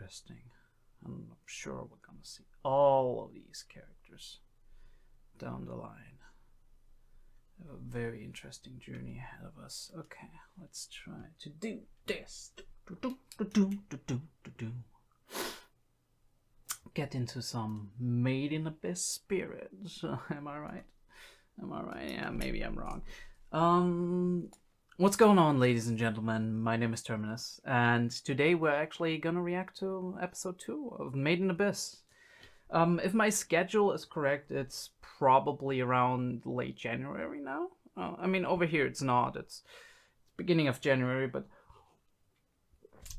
interesting. I'm sure we're gonna see all of these characters down the line. A very interesting journey ahead of us. Okay, let's try to do this. Get into some Made in Abyss spirit. Am I right? Am I right? Yeah, maybe I'm wrong. What's going on, ladies and gentlemen? My name is Terminus, and today we're actually gonna react to episode 2 of Made in Abyss. If my schedule is correct, it's probably around late January now. I mean, over here it's not. It's beginning of January, but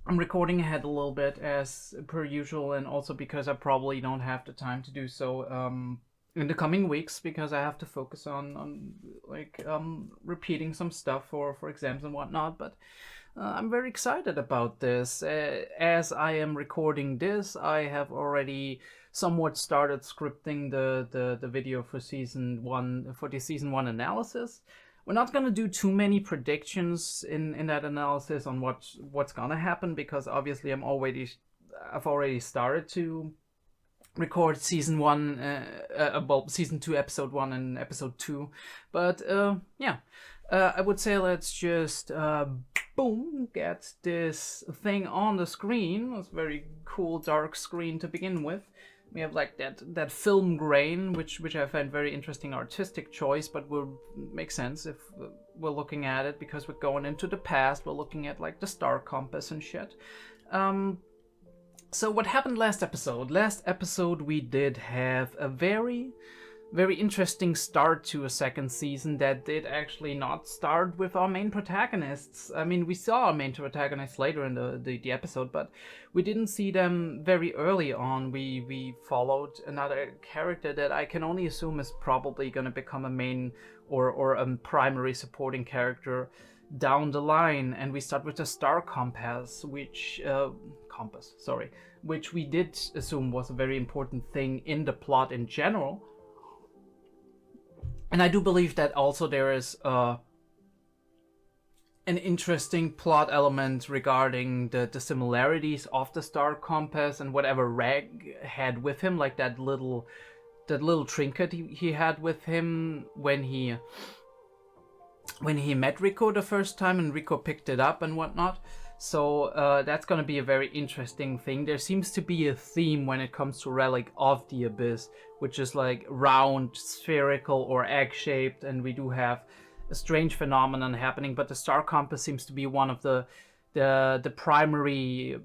I'm recording ahead a little bit as per usual, and also because I probably don't have the time to do so in the coming weeks, because I have to focus on repeating some stuff for exams and whatnot. But I'm very excited about this. As I am recording this, I have already somewhat started scripting the video for season 1, for the season 1 analysis. We're not gonna do too many predictions in that analysis on what's gonna happen, because obviously I've already started to record season 1, season 2, episode 1 and episode 2. But yeah, I would say let's just boom, get this thing on the screen. It's a very cool dark screen to begin with. We have like that film grain, which I find very interesting artistic choice, but will make sense if we're looking at it, because we're going into the past. We're looking at like the star compass and shit. So what happened last episode? Last episode we did have a very interesting start to a second season that did actually not start with our main protagonists. I mean, we saw our main protagonists later in the episode, but we didn't see them very early on. We followed another character that I can only assume is probably going to become a main or a primary supporting character down the line, and we start with the star compass, which we did assume was a very important thing in the plot in general. And I do believe that also there is an interesting plot element regarding the similarities of the star compass and whatever Rag had with him, like that little trinket he had with him when he met Rico the first time, and Rico picked it up and whatnot. So that's going to be a very interesting thing. There seems to be a theme when it comes to Relic of the Abyss, which is like round, spherical, or egg-shaped, and we do have a strange phenomenon happening, but the star compass seems to be one of the primary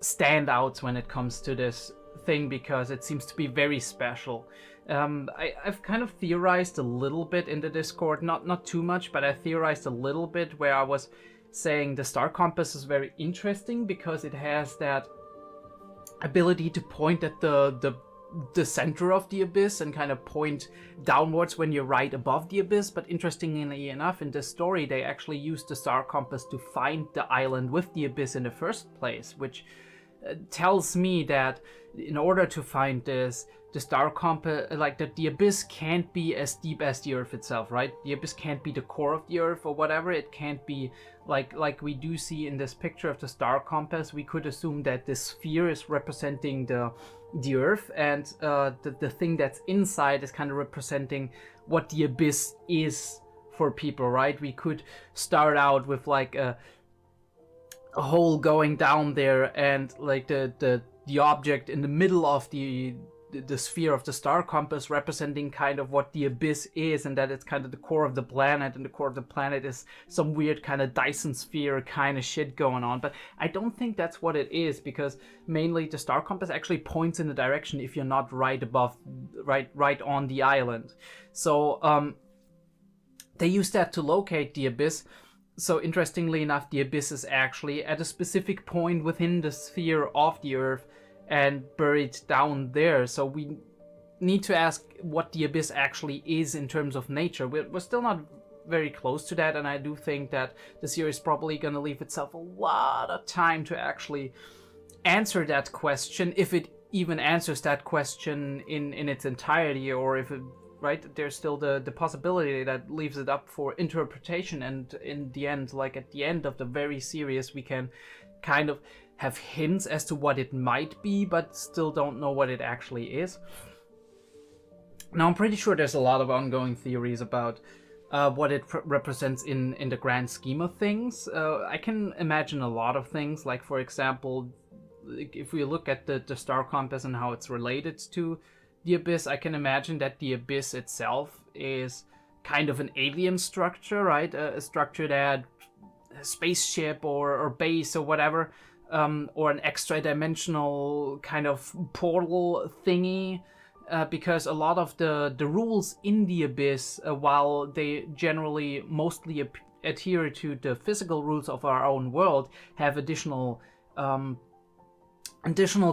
standouts when it comes to this thing, because it seems to be very special. I've kind of theorized a little bit in the Discord, not too much, but I theorized a little bit where I was saying the star compass is very interesting because it has that ability to point at the center of the abyss and kind of point downwards when you're right above the abyss. But interestingly enough, in this story they actually use the star compass to find the island with the abyss in the first place, which tells me that in order to find this, the star compass, like that the abyss can't be as deep as the earth itself, right? The abyss can't be the core of the earth or whatever. It can't be like we do see in this picture of the star compass. We could assume that the sphere is representing the earth, and the thing that's inside is kind of representing what the abyss is for people, right? We could start out with like a hole going down there, and like the object in the middle of the sphere of the star compass representing kind of what the abyss is, and that it's kind of the core of the planet, and the core of the planet is some weird kind of Dyson sphere kind of shit going on. But I don't think that's what it is, because mainly the star compass actually points in the direction if you're not right on the island. So they use that to locate the abyss. So interestingly enough, the abyss is actually at a specific point within the sphere of the earth and buried down there. So we need to ask what the abyss actually is in terms of nature. We're still not very close to that, and I do think that the series is probably going to leave itself a lot of time to actually answer that question, if it even answers that question in its entirety, or if it, right, there's still the possibility that leaves it up for interpretation, and in the end, like at the end of the very series, we can kind of have hints as to what it might be, but still don't know what it actually is. Now, I'm pretty sure there's a lot of ongoing theories about what it represents in the grand scheme of things. I can imagine a lot of things, like, for example, if we look at the star compass and how it's related to the Abyss, I can imagine that the Abyss itself is kind of an alien structure, right? A structure that a spaceship or base or whatever, or an extra dimensional kind of portal thingy, because a lot of the rules in the Abyss, while they generally mostly adhere to the physical rules of our own world, have additional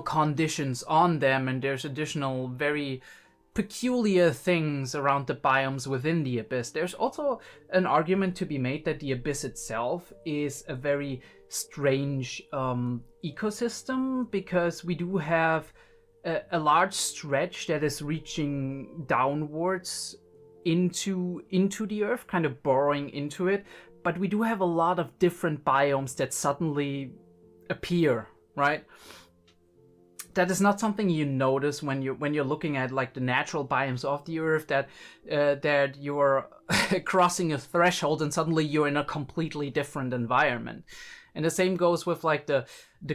conditions on them, and there's additional very peculiar things around the biomes within the Abyss. There's also an argument to be made that the Abyss itself is a very strange ecosystem, because we do have a large stretch that is reaching downwards into the Earth, kind of burrowing into it, but we do have a lot of different biomes that suddenly appear, right? That is not something you notice when you're looking at like the natural biomes of the Earth, that you're crossing a threshold and suddenly you're in a completely different environment. And the same goes with like the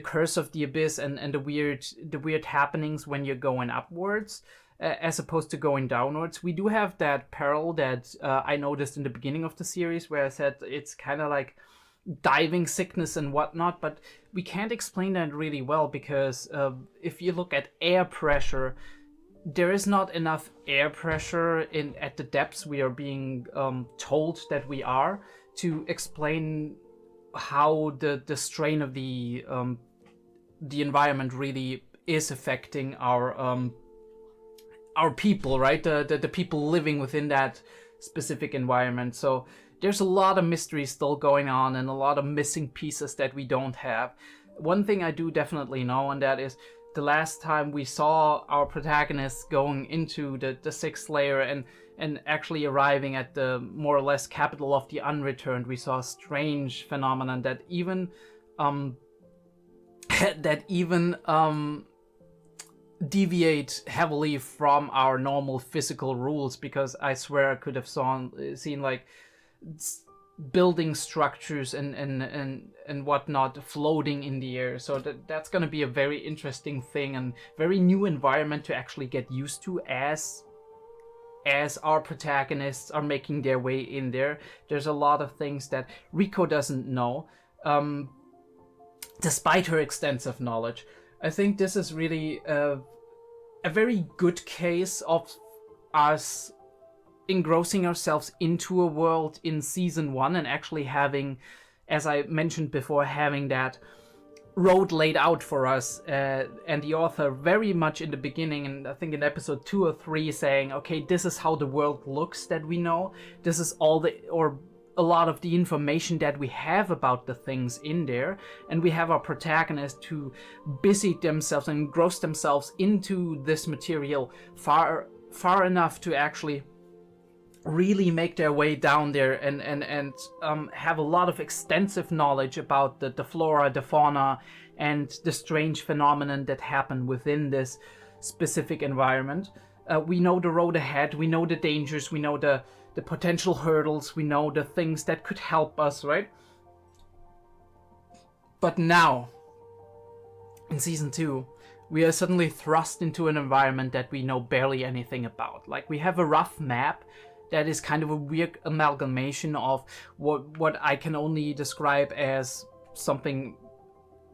curse of the Abyss and the weird happenings when you're going upwards, as opposed to going downwards. We do have that peril that I noticed in the beginning of the series, where I said it's kind of like diving sickness and whatnot, but we can't explain that really well, because if you look at air pressure, there is not enough air pressure at the depths we are being told that we are, to explain how the strain of the environment really is affecting our people, right? The people living within that specific environment. So there's a lot of mystery still going on, and a lot of missing pieces that we don't have. One thing I do definitely know, and that is the last time we saw our protagonists going into the sixth layer and actually arriving at the more or less capital of the Unreturned, we saw a strange phenomenon that even deviate heavily from our normal physical rules, because I swear I could have seen like building structures and whatnot floating in the air. So that's going to be a very interesting thing and very new environment to actually get used to as our protagonists are making their way in there. There's a lot of things that Riko doesn't know, despite her extensive knowledge. I think this is really a very good case of us engrossing ourselves into a world in season 1 and actually having, as I mentioned before, having that road laid out for us, and the author very much in the beginning, and I think in episode 2 or 3, saying, okay, this is how the world looks that we know, this is a lot of the information that we have about the things in there, and we have our protagonists who busy themselves and engross themselves into this material far enough to actually really make their way down there and have a lot of extensive knowledge about the flora, the fauna, and the strange phenomenon that happen within this specific environment. We know the road ahead, we know the dangers, we know the potential hurdles, we know the things that could help us, right? But now, in season 2, we are suddenly thrust into an environment that we know barely anything about. Like, we have a rough map that is kind of a weird amalgamation of what I can only describe as something,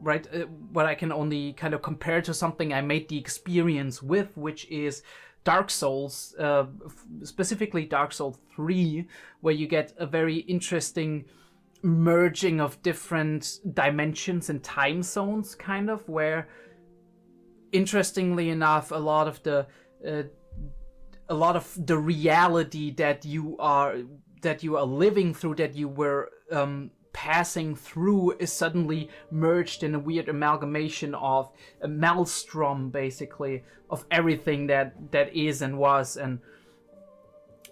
right? What I can only kind of compare to something I made the experience with, which is Dark Souls, specifically Dark Souls 3, where you get a very interesting merging of different dimensions and time zones, kind of, where, interestingly enough, a lot of the reality that you are living through, that you were passing through, is suddenly merged in a weird amalgamation of a maelstrom, basically, of everything that is and was. And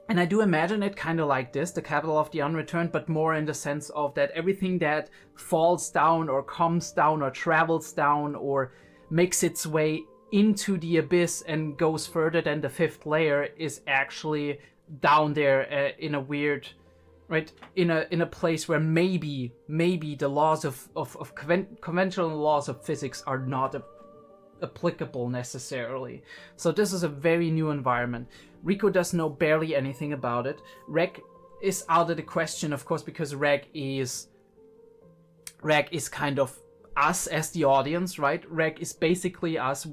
And I do imagine it kind of like this, the capital of the unreturned, but more in the sense of that everything that falls down or comes down or travels down or makes its way into the abyss and goes further than the fifth layer is actually down there in a weird, right, in a place where maybe the laws of conventional laws of physics are not applicable necessarily. So this is a very new environment. Rico does know barely anything about it. Reg is out of the question, of course, because Reg is kind of us as the audience, right? Reg is basically us.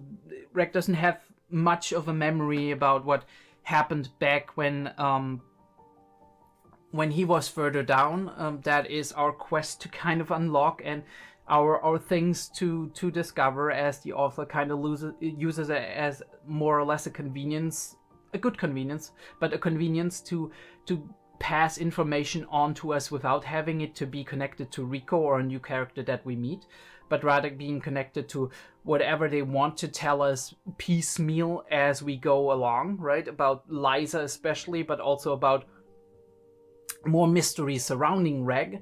Reg doesn't have much of a memory about what happened back when he was further down. That is our quest to kind of unlock, and our things to discover, as the author kind of uses it as more or less a convenience, a good convenience, but a convenience to pass information on to us without having it to be connected to Rico or a new character that we meet, but rather being connected to whatever they want to tell us piecemeal as we go along, right? About Liza especially, but also about more mystery surrounding Reg.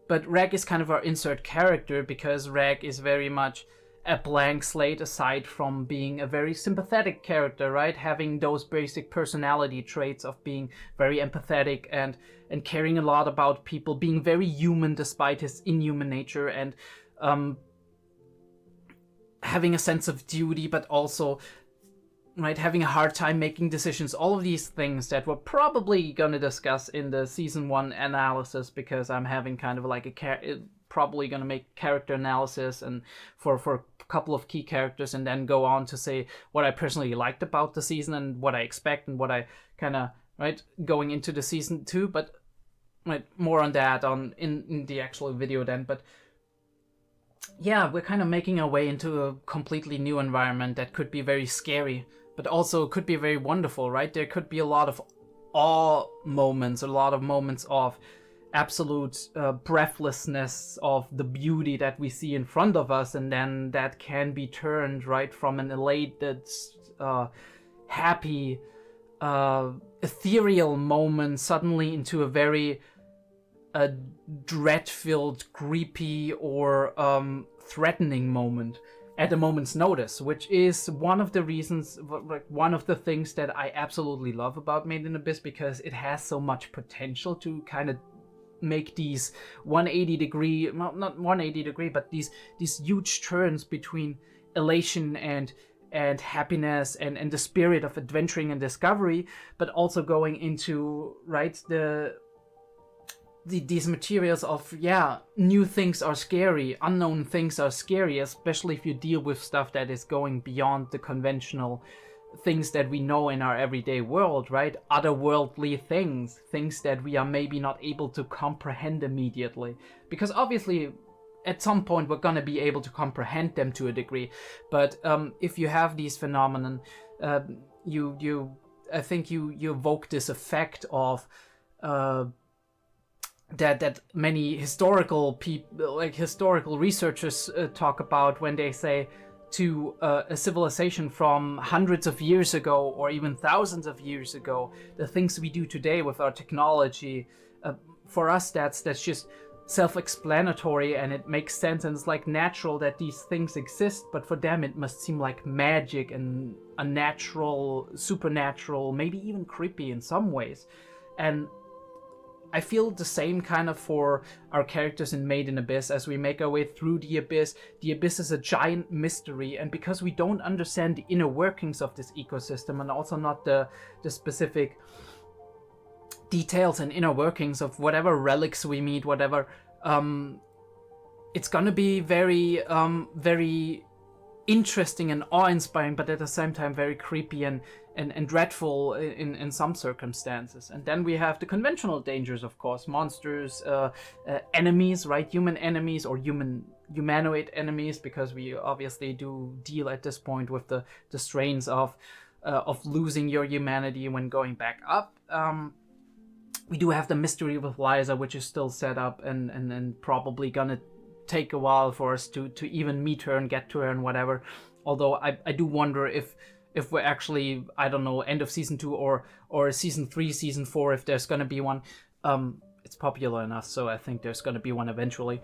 But Reg is kind of our insert character because Reg is very much a blank slate aside from being a very sympathetic character, right? Having those basic personality traits of being very empathetic and caring a lot about people, being very human despite his inhuman nature, and having a sense of duty, but also, right, having a hard time making decisions. All of these things that we're probably going to discuss in the season 1 analysis, because I'm having kind of like probably going to make character analysis and for a couple of key characters, and then go on to say what I personally liked about the season and what I expect and what I kind of, right, going into the season 2. But right, more on that in the actual video then. But yeah, we're kind of making our way into a completely new environment that could be very scary, but also could be very wonderful, right? There could be a lot of awe moments, a lot of moments of absolute breathlessness of the beauty that we see in front of us, and then that can be turned, right, from an elated, happy, ethereal moment suddenly into a very dread-filled, creepy, or threatening moment at a moment's notice, which is one of the reasons, one of the things that I absolutely love about Made in Abyss, because it has so much potential to kind of make these 180 degree, well, not 180 degree, but these huge turns between elation and happiness and the spirit of adventuring and discovery, but also going into, right, these materials of, yeah, new things are scary, unknown things are scary, especially if you deal with stuff that is going beyond the conventional things that we know in our everyday world, right? Otherworldly things that we are maybe not able to comprehend immediately. Because obviously, at some point, we're gonna be able to comprehend them to a degree. But if you have these phenomenon, I think you evoke this effect of that many historical people, like historical researchers, talk about when they say to a civilization from hundreds of years ago or even thousands of years ago, the things we do today with our technology, for us that's just self-explanatory, and it makes sense, and it's like natural that these things exist, but for them it must seem like magic and unnatural, supernatural, maybe even creepy in some ways. And I feel the same kind of for our characters in Made in Abyss. As we make our way through the Abyss is a giant mystery, and because we don't understand the inner workings of this ecosystem, and also not the specific details and inner workings of whatever relics we meet, whatever, it's gonna be very, very interesting and awe-inspiring, but at the same time very creepy and dreadful in some circumstances. And then we have the conventional dangers, of course, monsters, enemies, right? Human enemies or humanoid enemies, because we obviously do deal at this point with the strains of losing your humanity when going back up. We do have the mystery with Liza, which is still set up and probably gonna take a while for us to even meet her and get to her and whatever. Although I do wonder if if we're actually, I don't know, end of season 2 or season 3, season 4, if there's gonna be one. It's popular enough, so I think there's gonna be one eventually.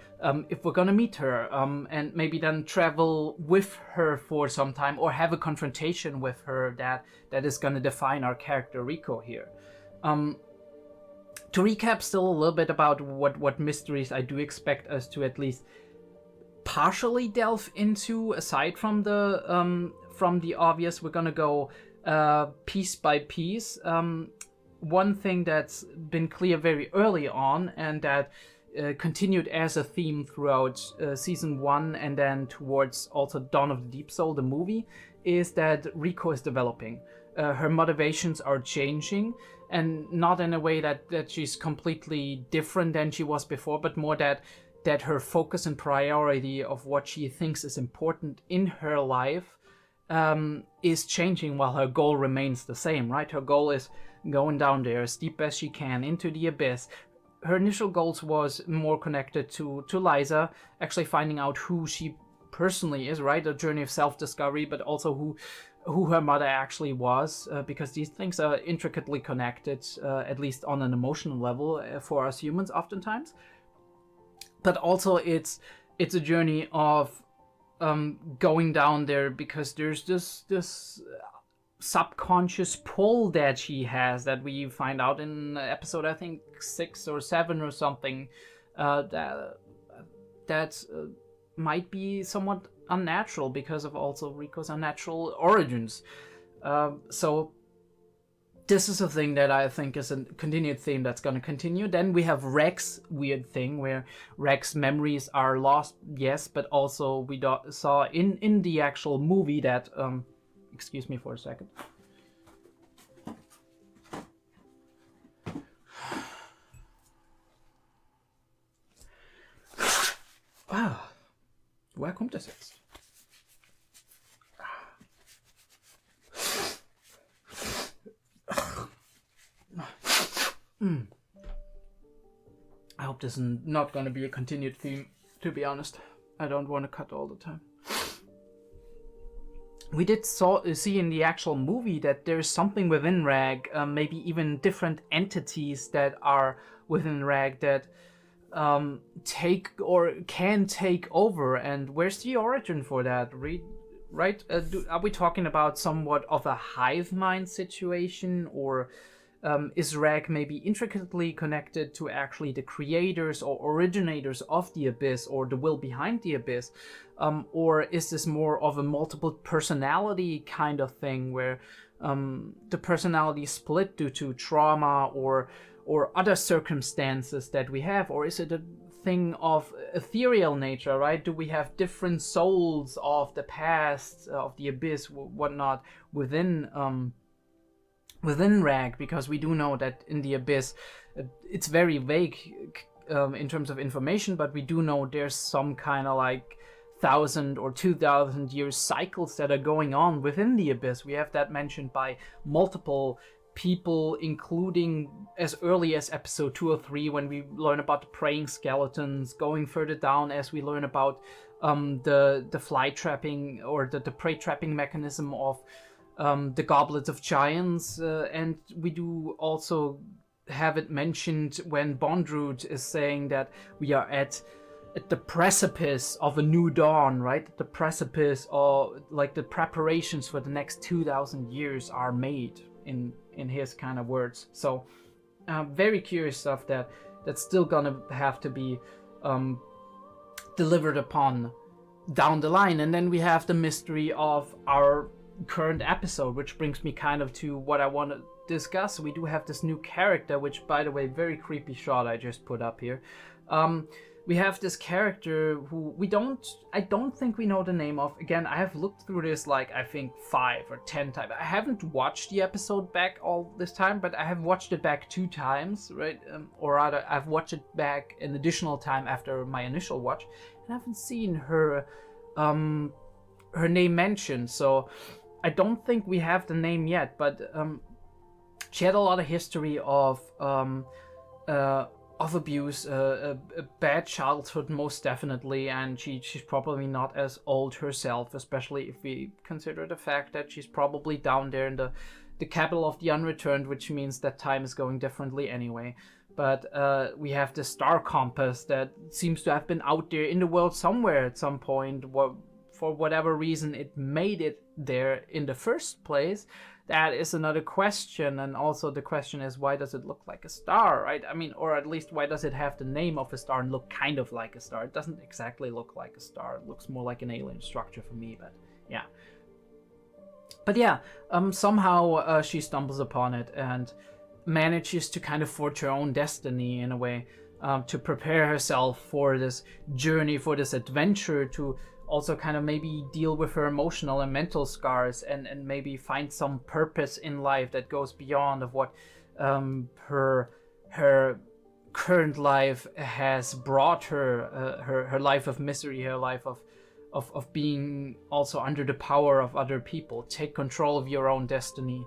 If we're gonna meet her, and maybe then travel with her for some time, or have a confrontation with her that is gonna define our character Riko here. To recap still a little bit about what mysteries I do expect us to at least partially delve into, aside from the obvious. We're gonna go piece by piece. One thing that's been clear very early on, and that continued as a theme throughout season 1 and then towards also Dawn of the Deep Soul, the movie, is that Riko is developing. Her motivations are changing, and not in a way that she's completely different than she was before, but more that her focus and priority of what she thinks is important in her life is changing, while her goal remains the same, right? Her goal is going down there as deep as she can into the abyss. Her initial goals was more connected to Liza, actually finding out who she personally is, right? A journey of self-discovery, but also who her mother actually was, because these things are intricately connected, at least on an emotional level, for us humans oftentimes. But also it's a journey of going down there because there's this subconscious pull that she has, that we find out in episode, I think 6 or 7 or something, that might be somewhat unnatural because of also Riko's unnatural origins. So this is a thing that I think is a continued theme that's going to continue. Then we have Rex's weird thing, where Rex's memories are lost, yes, but also we saw in the actual movie that excuse me for a second. Wow. Woher kommt das jetzt? I hope this is not going to be a continued theme, to be honest. I don't want to cut all the time. We did see in the actual movie that there's something within Rag, maybe even different entities that are within Rag that take or can take over. And where's the origin for that? Right? Are we talking about somewhat of a hive mind situation, or is Rag maybe intricately connected to actually the creators or originators of the Abyss, or the will behind the Abyss? Or is this more of a multiple personality kind of thing, where the personality split due to trauma or other circumstances that we have? Or is it a thing of ethereal nature, right? Do we have different souls of the past, of the Abyss, whatnot, within Rag? Because we do know that in the Abyss, it's very vague in terms of information, but we do know there's some kind of like 1,000 or 2,000 years cycles that are going on within the Abyss. We have that mentioned by multiple people, including as early as episode 2 or 3, when we learn about the praying skeletons, going further down as we learn about the fly trapping or the prey trapping mechanism of the goblets of giants, and we do also have it mentioned when Bondrewd is saying that we are at the precipice of a new dawn, right? The precipice, or like the preparations for the next 2,000 years are made, in his kind of words. So very curious stuff that's still gonna have to be delivered upon down the line. And then we have the mystery of our current episode, which brings me kind of to what I want to discuss. We do have this new character, which, by the way, very creepy shot I just put up here. We have this character who I don't think we know the name of. Again, I have looked through this like, I think 5 or 10 times. I haven't watched the episode back all this time, but I have watched it back 2 times, right? Or rather, I've watched it back an additional time after my initial watch, and I haven't seen her name mentioned. So I don't think we have the name yet, but she had a lot of history of of abuse, a bad childhood most definitely, and she's probably not as old herself, especially if we consider the fact that she's probably down there in the capital of the unreturned, which means that time is going differently anyway. But we have the star compass that seems to have been out there in the world somewhere at some point. For whatever reason it made it there in the first place, that is another question. And also the question is, why does it look like a star, right? I mean, or at least why does it have the name of a star and look kind of like a star? It doesn't exactly look like a star. It looks more like an alien structure for me, but yeah. But yeah, somehow she stumbles upon it and manages to kind of forge her own destiny in a way, to prepare herself for this journey, for this adventure, to also kind of maybe deal with her emotional and mental scars, and maybe find some purpose in life that goes beyond of what her current life has brought her, her life of misery, her life of being also under the power of other people. Take control of your own destiny,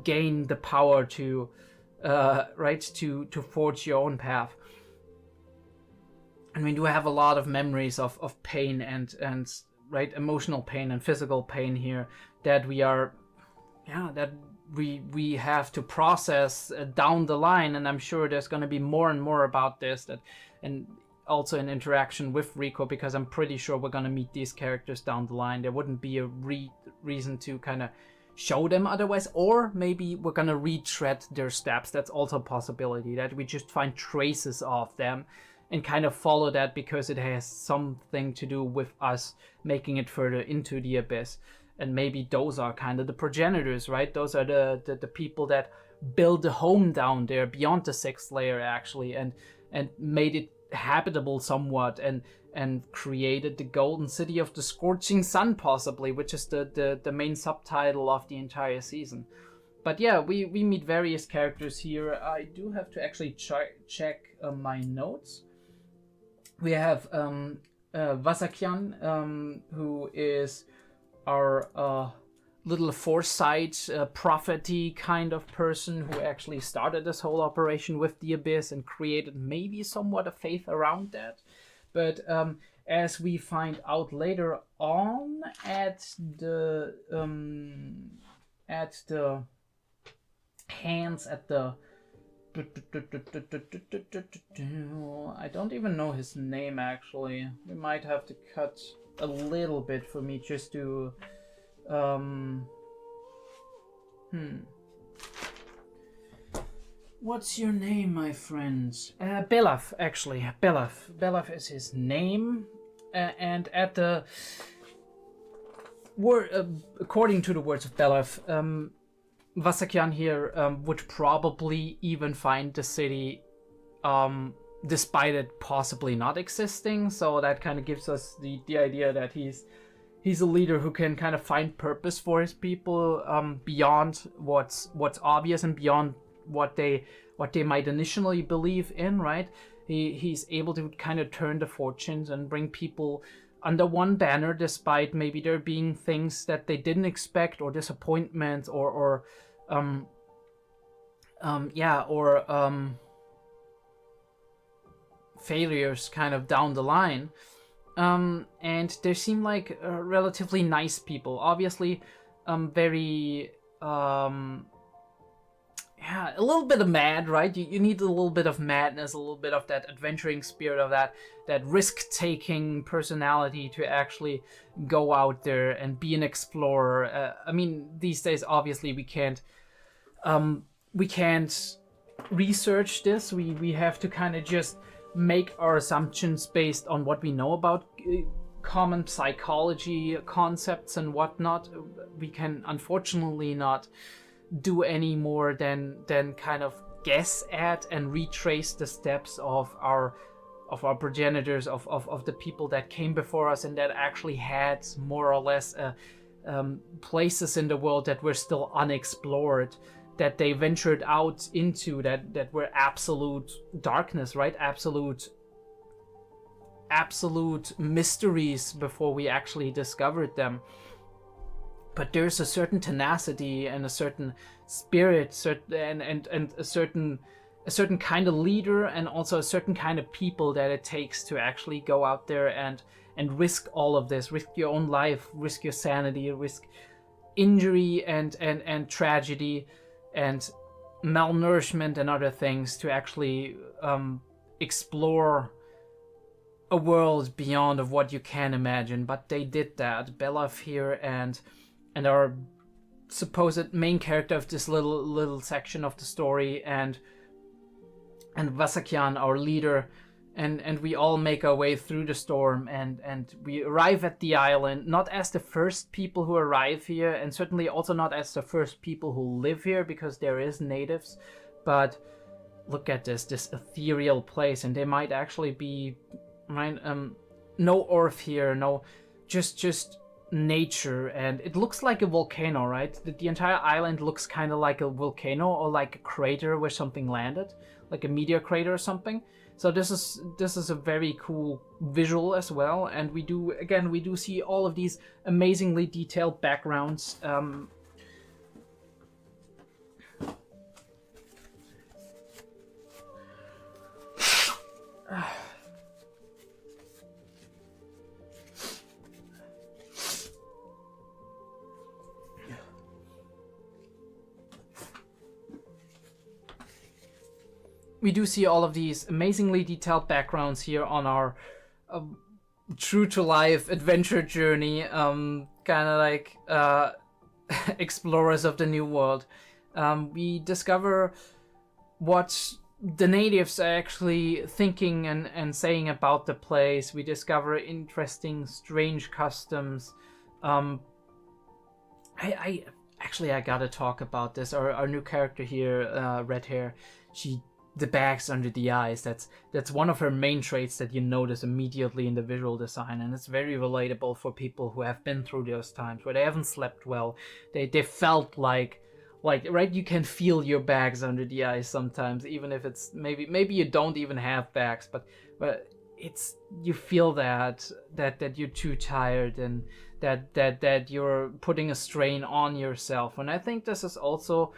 gain the power to to forge your own path. And we do have a lot of memories of pain and right, emotional pain and physical pain here that we are, that we have to process down the line. And I'm sure there's going to be more and more about this, and also in interaction with Rico, because I'm pretty sure we're going to meet these characters down the line. There wouldn't be a reason to kind of show them otherwise, or maybe we're going to retread their steps. That's also a possibility, that we just find traces of them and kind of follow that because it has something to do with us making it further into the abyss. And maybe those are kind of the progenitors, right? Those are the people that build the home down there beyond the 6th layer, actually, and made it habitable somewhat, and created the golden city of the scorching sun, possibly, which is the main subtitle of the entire season. But yeah, we meet various characters here. I do have to actually check my notes. We have Vasakian, who is our little foresight, prophet-y kind of person who actually started this whole operation with the Abyss and created maybe somewhat a faith around that. But as we find out later on at the hands at the I don't even know his name, actually. We might have to cut a little bit for me just to What's your name, my friends? Belaf, actually. Belaf is his name. And at the according to the words of Belaf, Vasakian here would probably even find the city, despite it possibly not existing. So that kind of gives us the idea that he's a leader who can kind of find purpose for his people, beyond what's obvious and beyond what they might initially believe in, right? He's able to kind of turn the fortunes and bring people under one banner, despite maybe there being things that they didn't expect, or disappointment, or failures kind of down the line. And they seem like relatively nice people. Obviously, very a little bit of mad, right? You need a little bit of madness, a little bit of that adventuring spirit, of that risk-taking personality to actually go out there and be an explorer. I mean, these days, obviously, we can't research this. We have to kind of just make our assumptions based on what we know about common psychology concepts and whatnot. We can unfortunately not do any more than kind of guess at and retrace the steps of our progenitors, of the people that came before us and that actually had more or less places in the world that were still unexplored, that they ventured out into, that were absolute darkness, right? Absolute mysteries before we actually discovered them. But there's a certain tenacity and a certain spirit, and a certain a certain kind of leader and also a certain kind of people that it takes to actually go out there and risk all of this, risk your own life, risk your sanity, risk injury and tragedy and malnourishment and other things to actually explore a world beyond of what you can imagine. But they did that. Belaf here and our supposed main character of this little section of the story and Vasakyan, our leader, and we all make our way through the storm and we arrive at the island, not as the first people who arrive here, and certainly also not as the first people who live here, because there is natives, but look at this ethereal place, and they might actually be, right, no earth here, no, just nature, and it looks like a volcano, right? The entire island looks kind of like a volcano or like a crater where something landed, like a meteor crater or something. So this is a very cool visual as well, and we do see all of these amazingly detailed backgrounds. We do see all of these amazingly detailed backgrounds here on our true to life adventure journey, kind of like explorers of the new world. We discover what the natives are actually thinking and saying about the place. We discover interesting, strange customs. I gotta talk about this. Our new character here, red hair, the bags under the eyes, that's one of her main traits that you notice immediately in the visual design, and it's very relatable for people who have been through those times where they haven't slept well. They felt like right, you can feel your bags under the eyes sometimes, even if it's maybe you don't even have bags, but it's, you feel that you're too tired and that you're putting a strain on yourself. And I think this is also,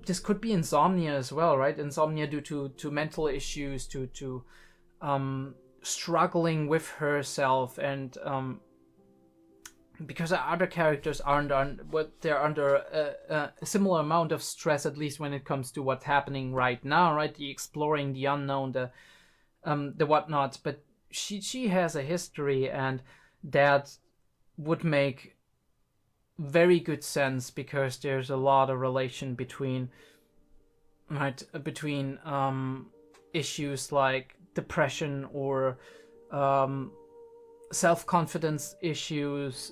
this could be insomnia as well, right? Insomnia due to mental issues, to struggling with herself, and because our other characters they're under a similar amount of stress, at least when it comes to what's happening right now, right? The exploring the unknown, the whatnot. But she has a history, and that would make very good sense, because there's a lot of relation between issues like depression or self-confidence issues,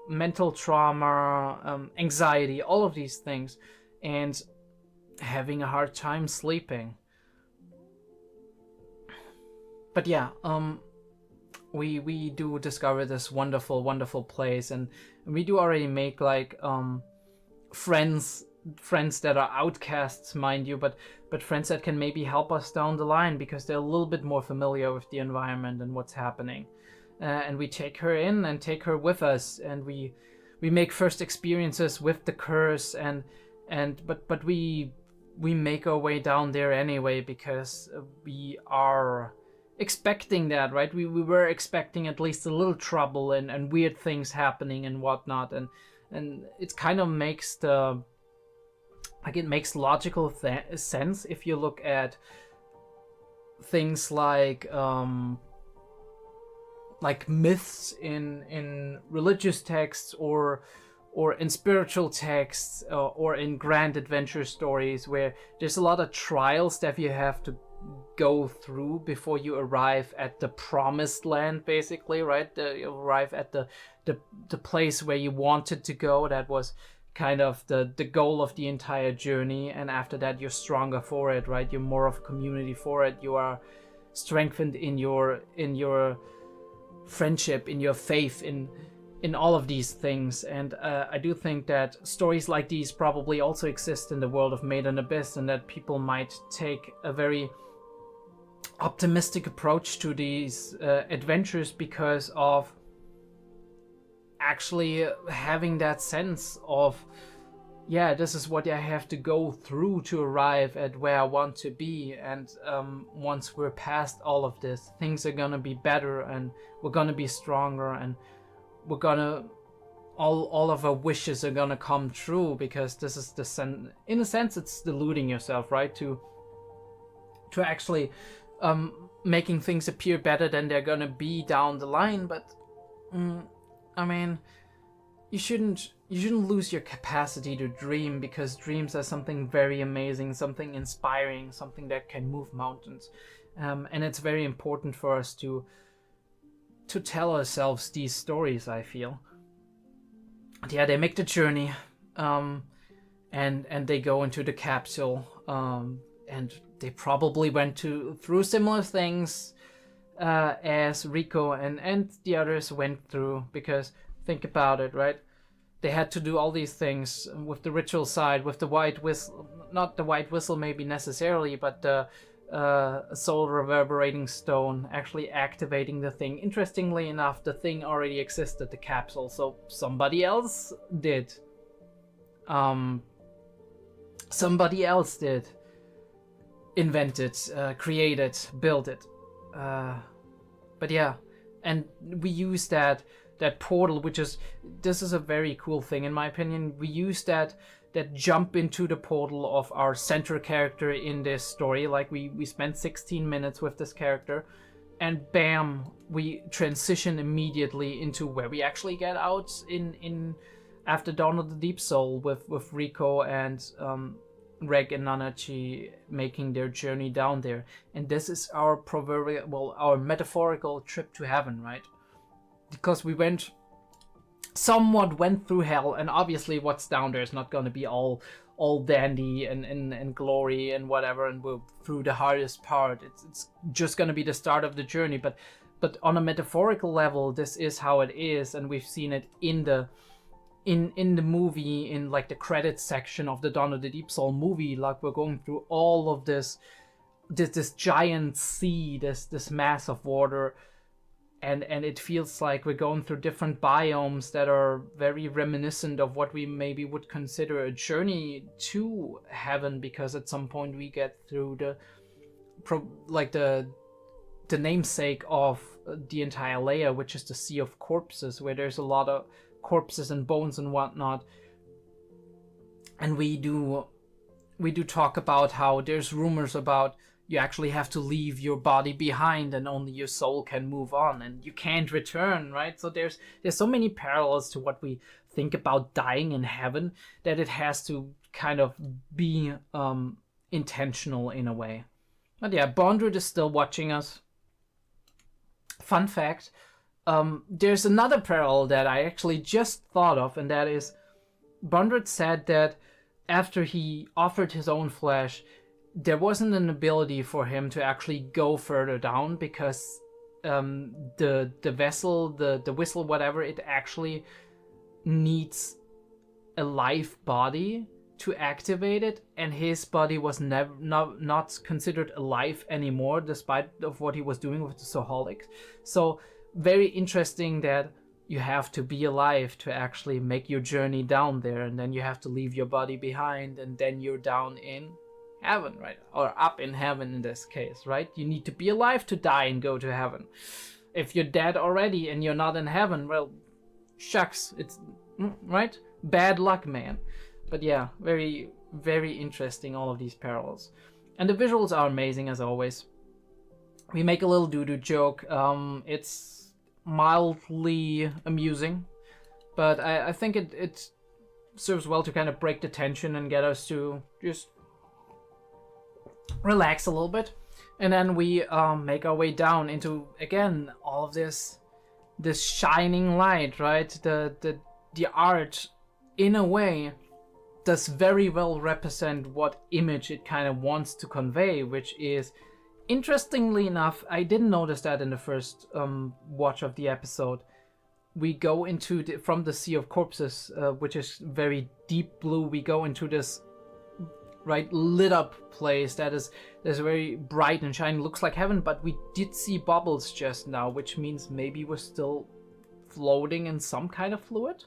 mental trauma, anxiety, all of these things, and having a hard time sleeping. But yeah, we do discover this wonderful place, and we do already make like friends that are outcasts, mind you, but friends that can maybe help us down the line, because they're a little bit more familiar with the environment and what's happening. And we take her in and take her with us, and we make first experiences with the curse, but we make our way down there anyway, because we are expecting that, right? We were expecting at least a little trouble and weird things happening and whatnot, and it kind of makes it makes logical sense if you look at things like myths in religious texts or in spiritual texts, or in grand adventure stories, where there's a lot of trials that you have to go through before you arrive at the promised land, basically, right? You arrive at the place where you wanted to go. That was kind of the goal of the entire journey, and after that you're stronger for it, right? You're more of a community for it. You are strengthened in your friendship, in your faith, in all of these things. And I do think that stories like these probably also exist in the world of Made in Abyss, and that people might take a very optimistic approach to these adventures, because of actually having that sense of yeah, this is what I have to go through to arrive at where I want to be. And once we're past all of this, things are gonna be better, and we're gonna be stronger, and we're gonna all of our wishes are gonna come true, because this is in a sense it's deluding yourself, right? To actually making things appear better than they're gonna be down the line. But I mean, you shouldn't lose your capacity to dream, because dreams are something very amazing, something inspiring, something that can move mountains, and it's very important for us to tell ourselves these stories, I feel. But yeah, they make the journey, and they go into the capsule, and they probably went through similar things as Rico and the others went through, because think about it, right? They had to do all these things with the ritual side, with the white whistle, not the white whistle maybe necessarily, but the soul reverberating stone actually activating the thing. Interestingly enough, the thing already existed, the capsule, so somebody else did. Somebody else did invent it, create it, build it. But yeah, and we use that portal, this is a very cool thing in my opinion. We use that jump into the portal of our center character in this story. Like we spent 16 minutes with this character, and bam, we transition immediately into where we actually get out in after Dawn of the Deep Soul with Rico and Reg and Nanachi making their journey down there. And this is our our metaphorical trip to heaven, right? Because we somewhat went through hell, and obviously what's down there is not going to be all dandy and glory and whatever, and we're through the hardest part. It's just going to be the start of the journey, but on a metaphorical level, this is how it is, and we've seen it in the movie, in like the credits section of the Dawn of the Deep Soul movie. Like, we're going through all of this giant sea, this mass of water, and it feels like we're going through different biomes that are very reminiscent of what we maybe would consider a journey to heaven, because at some point we get through the namesake of the entire layer, which is the Sea of Corpses, where there's a lot of corpses and bones and whatnot. And we do talk about how there's rumors about you actually have to leave your body behind, and only your soul can move on, and you can't return, right? So there's so many parallels to what we think about dying in heaven, that it has to kind of be intentional in a way. But yeah, Bondred is still watching us. Fun fact, there's another parallel that I actually just thought of, and that is Bondred said that after he offered his own flesh, there wasn't an ability for him to actually go further down, because the vessel, the whistle, whatever, it actually needs a live body to activate it, and his body was not considered alive anymore, despite of what he was doing with the Soholics. So very interesting that you have to be alive to actually make your journey down there, and then you have to leave your body behind, and then you're down in heaven, right? Or up in heaven in this case, right? You need to be alive to die and go to heaven. If you're dead already and you're not in heaven, well, shucks, it's right? Bad luck, man. But yeah, very, very interesting, all of these parallels. And the visuals are amazing as always. We make a little doo-doo joke. It's mildly amusing, but I think it serves well to kind of break the tension and get us to just relax a little bit. And then we make our way down into, again, all of this shining light, right? The art, in a way, does very well represent what image it kind of wants to convey, which is, interestingly enough, I didn't notice that in the first watch of the episode. We go into from the Sea of Corpses, which is very deep blue, we go into this lit up place that is very bright and shiny, looks like heaven, but we did see bubbles just now, which means maybe we're still floating in some kind of fluid.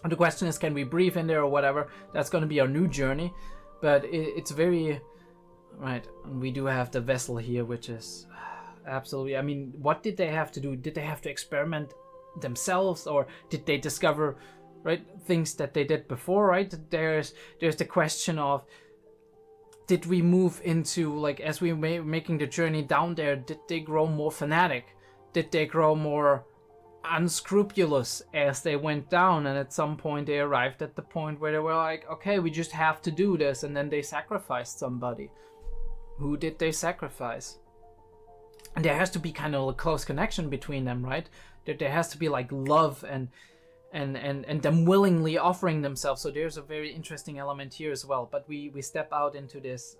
And the question is, can we breathe in there or whatever? That's going to be our new journey. But it's very... Right, and we do have the vessel here, which is absolutely... I mean, what did they have to do? Did they have to experiment themselves, or did they discover, right, things that they did before, right? There's the question of, did we move into, like, as we were making the journey down there, did they grow more fanatic? Did they grow more unscrupulous as they went down, and at some point they arrived at the point where they were like, okay, we just have to do this, and then they sacrificed somebody. Who did they sacrifice? And there has to be kind of a close connection between them, right? There has to be like love and them willingly offering themselves. So there's a very interesting element here as well. But we step out into this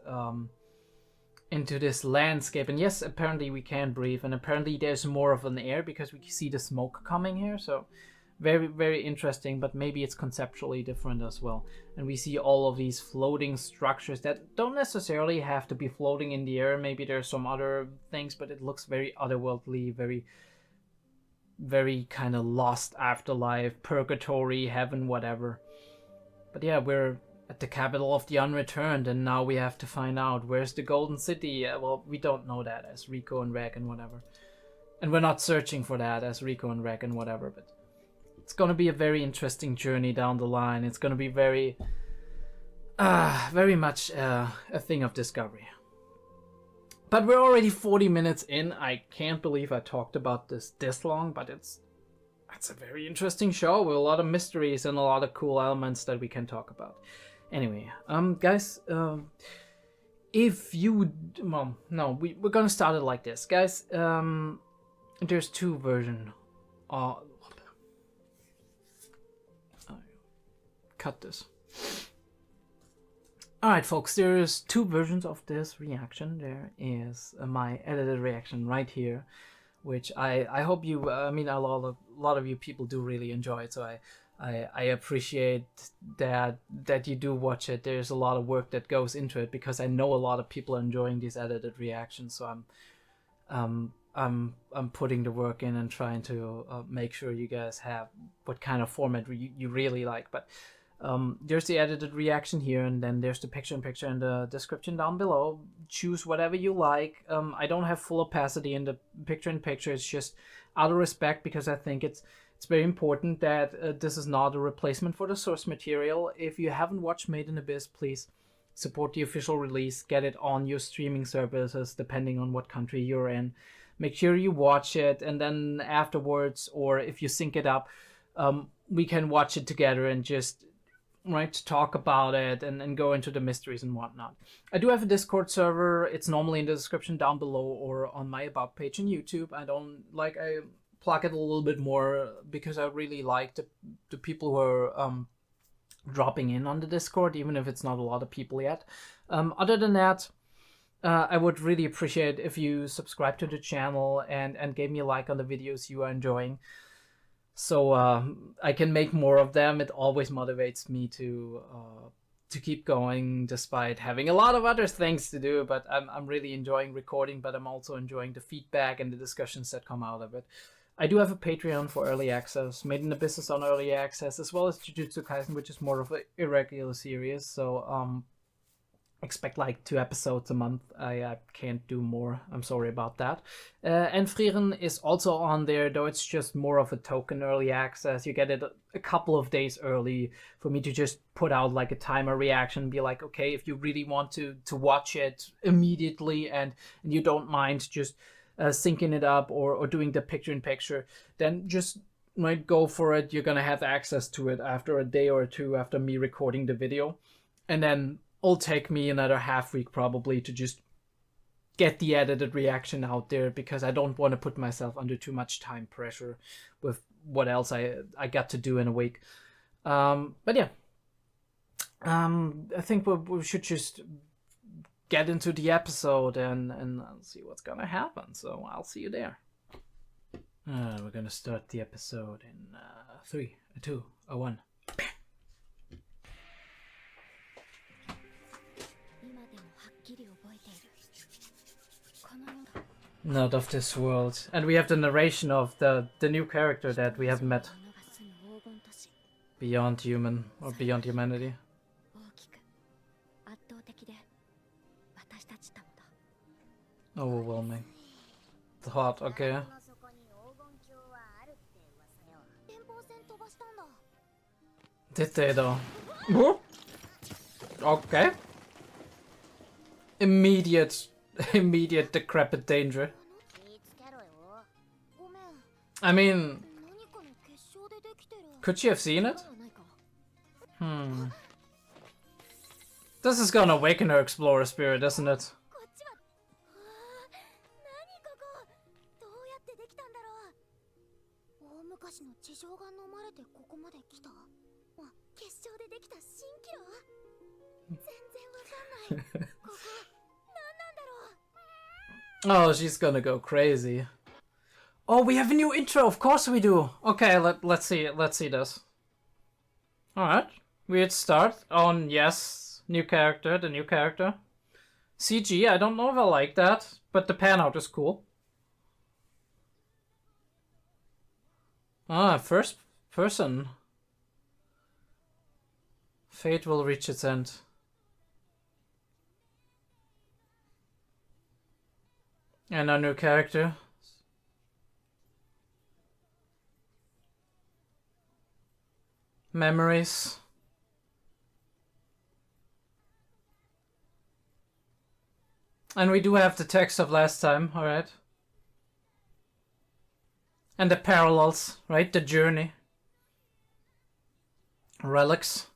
landscape, and yes, apparently we can breathe, and apparently there's more of an air because we see the smoke coming here. So very, very interesting, but maybe it's conceptually different as well. And we see all of these floating structures that don't necessarily have to be floating in the air. Maybe there's some other things, but it looks very otherworldly, very, very kind of lost afterlife, purgatory, heaven, whatever. But yeah, we're at the capital of the unreturned, and now we have to find out where's the golden city. Well, we don't know that as 𝐏𝐢𝐏 and 𝐕 and whatever, and we're not searching for that as 𝐏𝐢𝐏 and 𝐕 and whatever. But it's gonna be a very interesting journey down the line. It's gonna be very much a thing of discovery. But we're already 40 minutes in. I can't believe I talked about this long, but it's a very interesting show with a lot of mysteries and a lot of cool elements that we can talk about. Anyway, guys, if you... Well, no, we're gonna start it like this. Guys, there's two versions. Cut this. Alright, folks, there's two versions of this reaction. There is my edited reaction right here, which I hope you... I mean, a lot of you people do really enjoy it, so I appreciate that you do watch it. There's a lot of work that goes into it because I know a lot of people are enjoying these edited reactions. So I'm putting the work in and trying to make sure you guys have what kind of format you really like. But there's the edited reaction here, and then there's the picture-in-picture in the description down below. Choose whatever you like. I don't have full opacity in the picture-in-picture. It's just out of respect, because I think it's very important that this is not a replacement for the source material. If you haven't watched Made in Abyss, please support the official release. Get it on your streaming services, depending on what country you're in. Make sure you watch it, and then afterwards, or if you sync it up, we can watch it together and just talk about it and go into the mysteries and whatnot. I do have a Discord server. It's normally in the description down below or on my About page on YouTube. I plug it a little bit more because I really like the people who are dropping in on the Discord, even if it's not a lot of people yet. Other than that, I would really appreciate if you subscribe to the channel and gave me a like on the videos you are enjoying, so I can make more of them. It always motivates me to keep going despite having a lot of other things to do. But I'm really enjoying recording, but I'm also enjoying the feedback and the discussions that come out of it. I do have a Patreon for early access. Made in Abyss is on early access, as well as 𝐸𝐸 Kaisen, which is more of an irregular series. So expect like 2 episodes a month. I can't do more. I'm sorry about that. And 𝐸𝐲𝐿 is also on there, though it's just more of a token early access. You get it a couple of days early for me to just put out like a timer reaction, be like, okay, if you really want to watch it immediately and you don't mind just syncing it up or doing the picture-in-picture, then just go for it. You're gonna have access to it after a day or two after me recording the video, and then it'll take me another half week probably to just get the edited reaction out there, because I don't want to put myself under too much time pressure with what else I got to do in a week. But yeah, I think we should just get into the episode and see what's gonna happen. So I'll see you there. We're gonna start the episode in 3, 2, 1. Not of this world. And we have the narration of the new character that we haven't met. Beyond human or beyond humanity. Overwhelming. Thought, okay. Did they though? Okay. Immediate decrepit danger. I mean, could she have seen it? This is gonna awaken her explorer spirit, isn't it? Oh, she's gonna go crazy. Oh, we have a new intro. Of course we do. Okay, let's see this. All right, weird start on yes, new character, the new character. CG, I don't know if I like that, but the pan out is cool. Ah, first person. Fate will reach its end. And our new character. Memories. And we do have the text of last time, alright. And the parallels, right? The journey. Relics.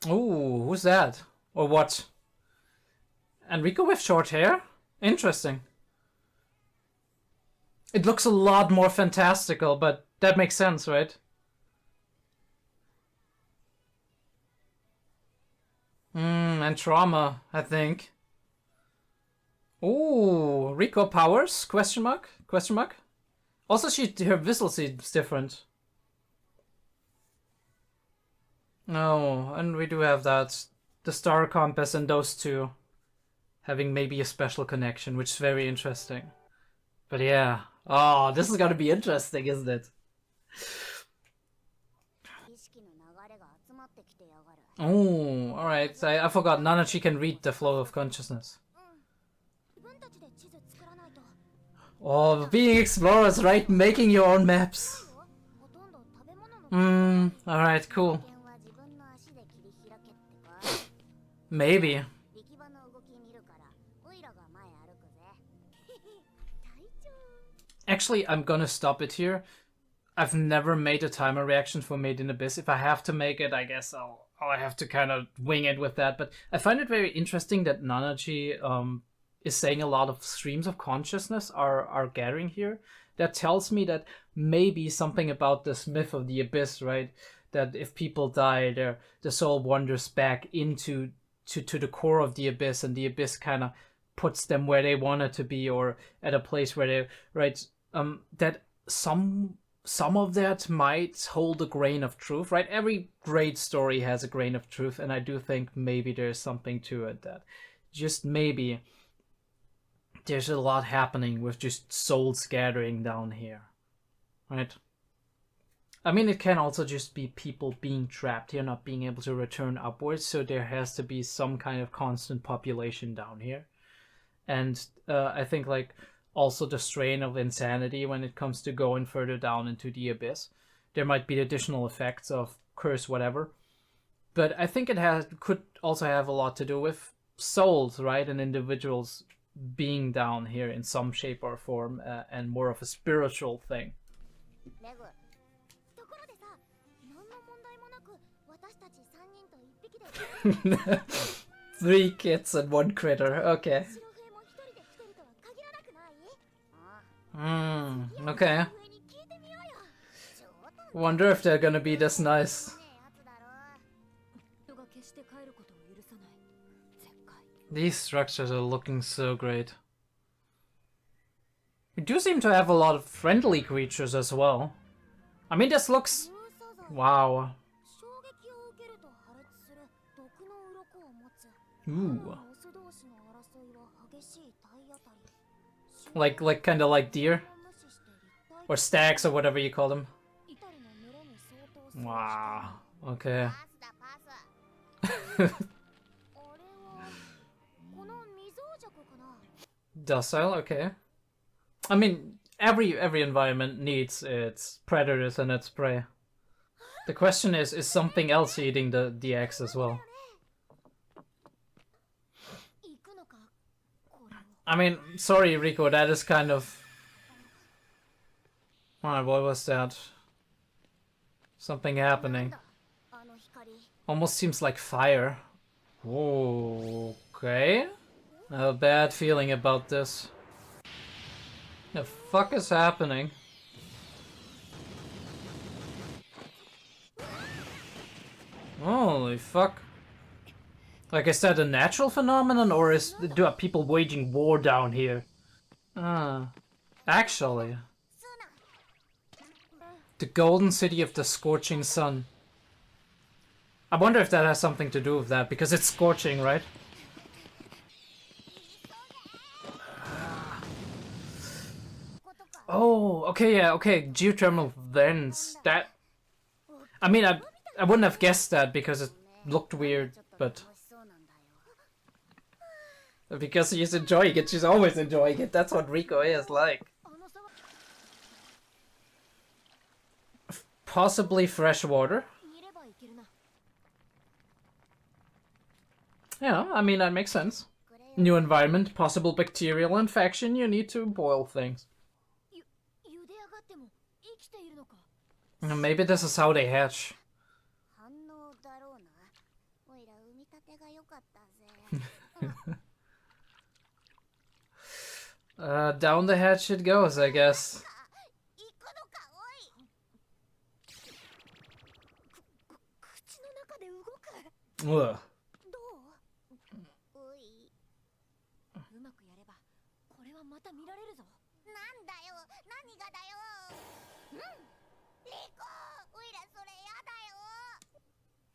Ooh, who's that? Or what? Enrico with short hair? Interesting. It looks a lot more fantastical, but that makes sense, right? And trauma, I think. Ooh, Rico powers? Question mark? Question mark? Also, her whistle seems different. No, and we do have that. The star compass and those two having maybe a special connection, which is very interesting. But yeah. Oh, this is gonna be interesting, isn't it? Oh, alright. I forgot. Nanachi can read the flow of consciousness. Oh, being explorers, right? Making your own maps. Alright, cool. Maybe. Actually, I'm gonna stop it here. I've never made a timer reaction for Made in Abyss. If I have to make it, I guess I'll have to kind of wing it with that. But I find it very interesting that Nanachi is saying a lot of streams of consciousness are gathering here. That tells me that maybe something about this myth of the Abyss, right? That if people die, the soul wanders back into the core of the Abyss, and the Abyss kind of puts them where they want it to be, or at a place where they, right? That some of that might hold a grain of truth, right? Every great story has a grain of truth, and I do think maybe there's something to it, that just maybe there's a lot happening with just souls scattering down here, right? I mean, it can also just be people being trapped here, not being able to return upwards, so there has to be some kind of constant population down here. And I think, like, also the strain of insanity when it comes to going further down into the abyss. There might be additional effects of curse, whatever. But I think it could also have a lot to do with souls, right? And individuals being down here in some shape or form, and more of a spiritual thing. 3 kids and 1 critter, okay. Okay. Wonder if they're gonna be this nice. These structures are looking so great. We do seem to have a lot of friendly creatures as well. I mean, this looks... Wow. Ooh. Like kind of like deer? Or stags or whatever you call them. Wow. Okay. Docile, okay. I mean, every environment needs its predators and its prey. The question is something else eating the eggs as well? I mean, sorry, Rico, that is kind of... Alright, what was that? Something happening. Almost seems like fire. Okay. I have a bad feeling about this. The fuck is happening? Holy fuck. Like, is that a natural phenomenon, or are people waging war down here? Actually. The golden city of the scorching sun. I wonder if that has something to do with that, because it's scorching, right? Oh, okay, yeah, okay. Geothermal vents. That... I mean, I wouldn't have guessed that because it looked weird, but... Because she's enjoying it, she's always enjoying it. That's what Rico is like. Possibly fresh water. Yeah, I mean, that makes sense. New environment, possible bacterial infection, you need to boil things. Maybe this is how they hatch. Down the hatch it goes, I guess. Ugh.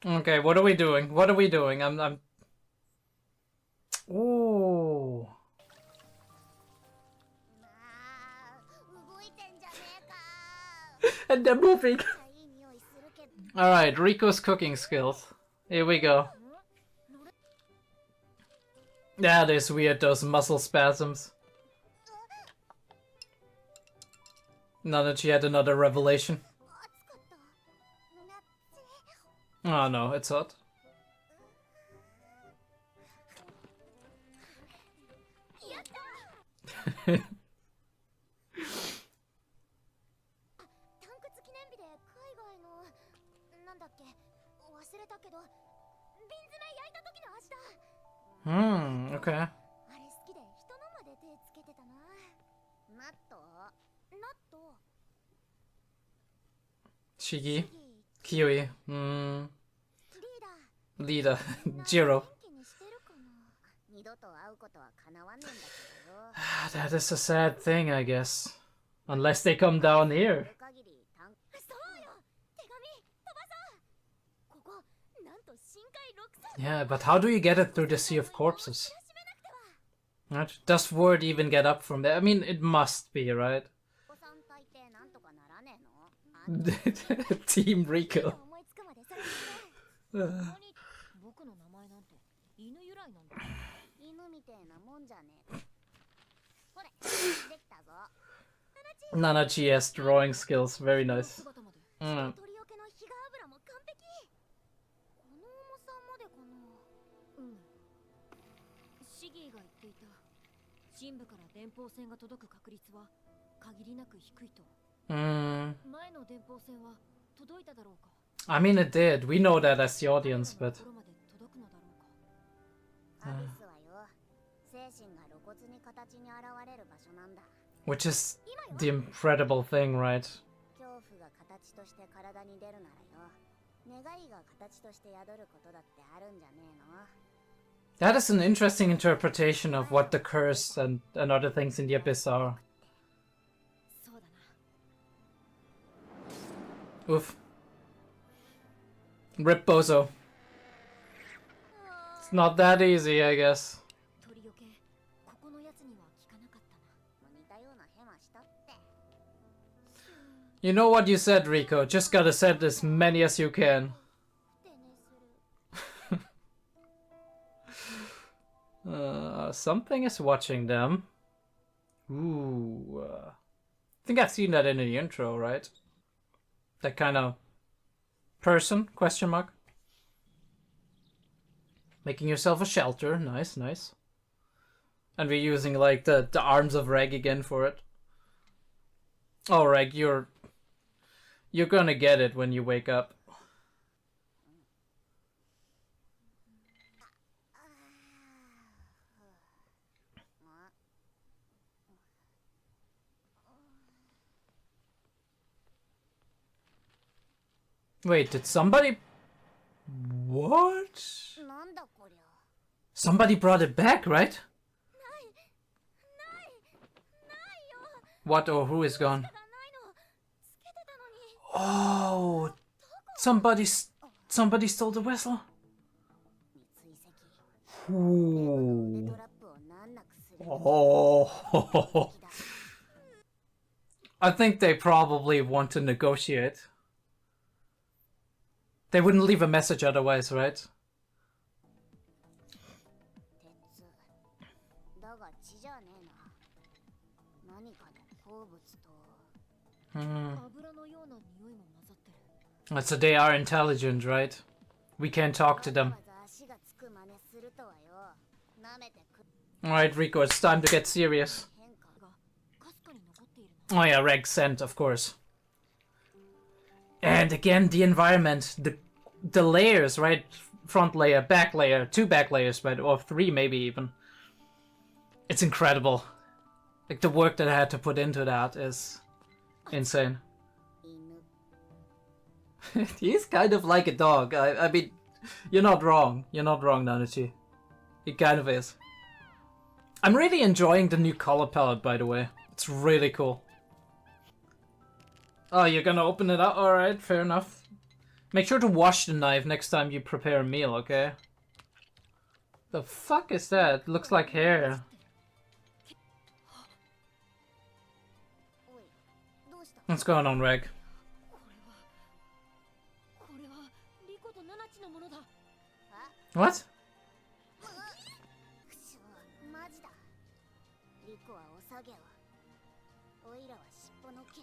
Okay, what are we doing? What are we doing? I'm... Ooh. And they're moving. Alright, Rico's cooking skills. Here we go. That is weird, those muscle spasms. Now that she had another revelation. Oh no, it's hot. Okay. Shigi, Kiwi, Leader, 𝐸𝐷. That is a sad thing, I guess. Unless they come down here. Yeah, but how do you get it through the sea of corpses? Right? Does word even get up from there? I mean, it must be, right? Team Rico. Nana GS drawing skills, very nice. I mean, it did. We know that as the audience, but... Which is the incredible thing, right? That is an interesting interpretation of what the curse and other things in the abyss are. Oof. Rip Bozo. It's not that easy, I guess. You know what you said, Rico. Just gotta send as many as you can. Something is watching them. Ooh. I think I've seen that in the intro, right? That kind of person, question mark. Making yourself a shelter. Nice, nice. And we're using like the arms of Reg again for it. Oh, Reg, you're gonna get it when you wake up. Wait, did somebody... What? Somebody brought it back, right? What or who is gone? Oh, somebody stole the vessel. Ooh. Oh. I think they probably want to negotiate. They wouldn't leave a message otherwise, right? So they are intelligent, right? We can talk to them. Alright, Rico, it's time to get serious. Oh yeah, Reg sent, of course. And again, the environment, the layers, right? Front layer, back layer, 2 back layers, right? Or 3 maybe even. It's incredible. Like, the work that I had to put into that is insane. He's kind of like a dog. I mean, you're not wrong. You're not wrong, Nanachi. He kind of is. I'm really enjoying the new color palette, by the way. It's really cool. Oh, you're gonna open it up? Alright, fair enough. Make sure to wash the knife next time you prepare a meal, okay? The fuck is that? Looks like hair. What's going on, Reg? What?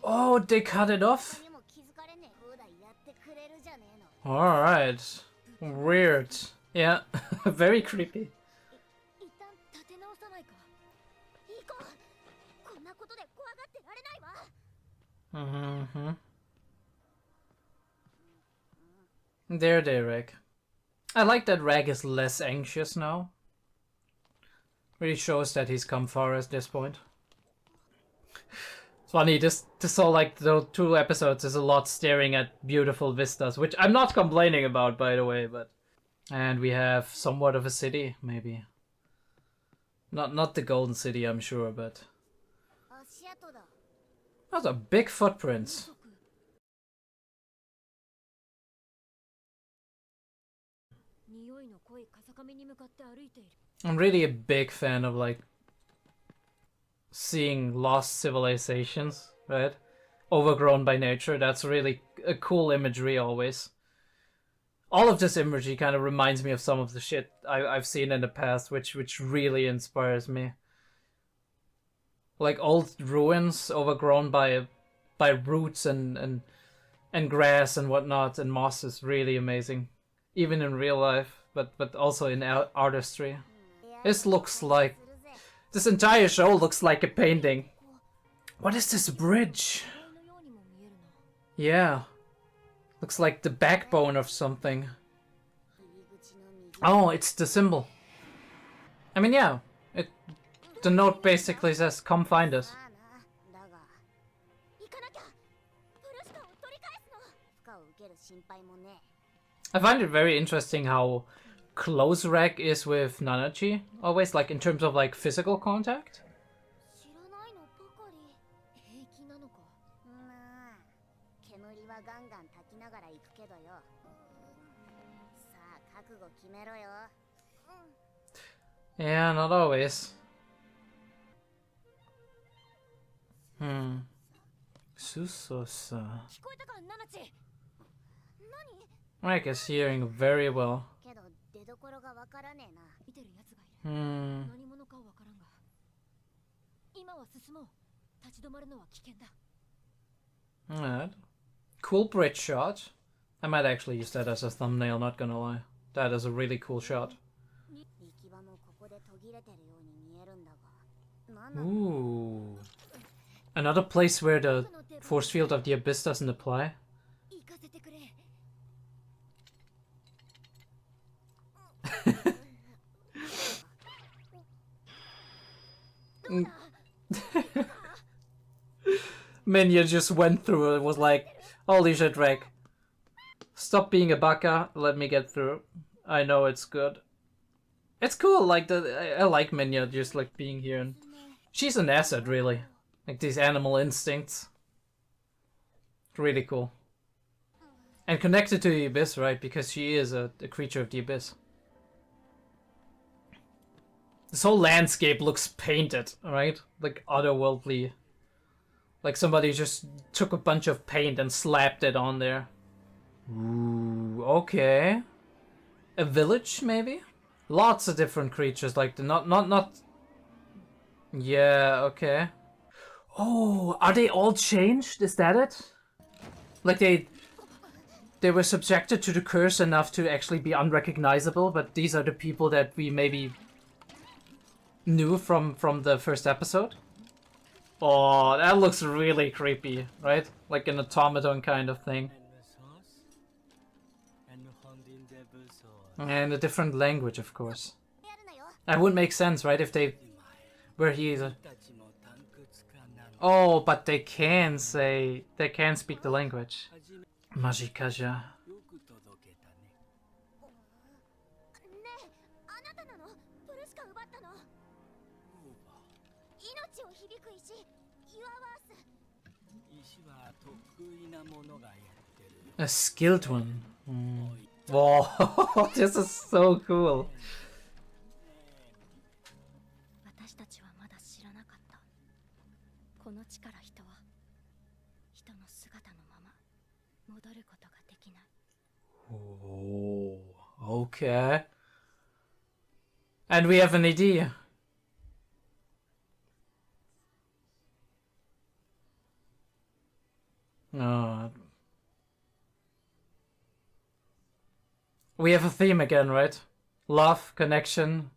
Oh, they cut it off? Alright. Weird. Yeah, very creepy. Mm-hmm. There, Reg. I like that Reg is less anxious now. Really shows that he's come far at this point. It's funny, this all like the 2 episodes is a lot staring at beautiful vistas, which I'm not complaining about, by the way, but... And we have somewhat of a city, maybe. Not the golden city, I'm sure, but... Those are big footprints. I'm really a big fan of, like, seeing lost civilizations, right? Overgrown by nature. That's really a cool imagery always. All of this imagery kind of reminds me of some of the shit I've seen in the past, which really inspires me. Like old ruins overgrown by roots and grass and whatnot, and moss is really amazing. Even in real life, but also in artistry. This entire show looks like a painting. What is this bridge? Yeah. Looks like the backbone of something. Oh, it's the symbol. I mean, yeah. The note basically says, come find us. I find it very interesting how close Reg is with Nanachi, always, like in terms of like physical contact. Yeah, not always. Susosa. I guess hearing very well. Alright. Cool bridge shot. I might actually use that as a thumbnail, not gonna lie. That is a really cool shot. Ooh. Another place where the force field of the abyss doesn't apply. Minya just went through it, was like, holy shit, Drake. Stop being a baka, let me get through. I know it's good. It's cool, like, I like Minya just, like, being here. And she's an asset, really. Like, these animal instincts. Really cool. And connected to the abyss, right? Because she is a creature of the abyss. This whole landscape looks painted, right? Like, otherworldly. Like somebody just took a bunch of paint and slapped it on there. Ooh, okay. A village, maybe? Lots of different creatures, like the not. Yeah, okay. Oh, are they all changed? Is that it? Like they were subjected to the curse enough to actually be unrecognizable, but these are the people that we maybe knew from the first episode? Oh, that looks really creepy, right? Like an automaton kind of thing. And a different language, of course. That would make sense, right? If they were here. Oh, but they can say, they can speak the language. 𝐏𝐢𝐏𝐬𝐨𝐫. A skilled one. Whoa, this is so cool. Oh, okay. And we have an idea. We have a theme again, right? Love, connection,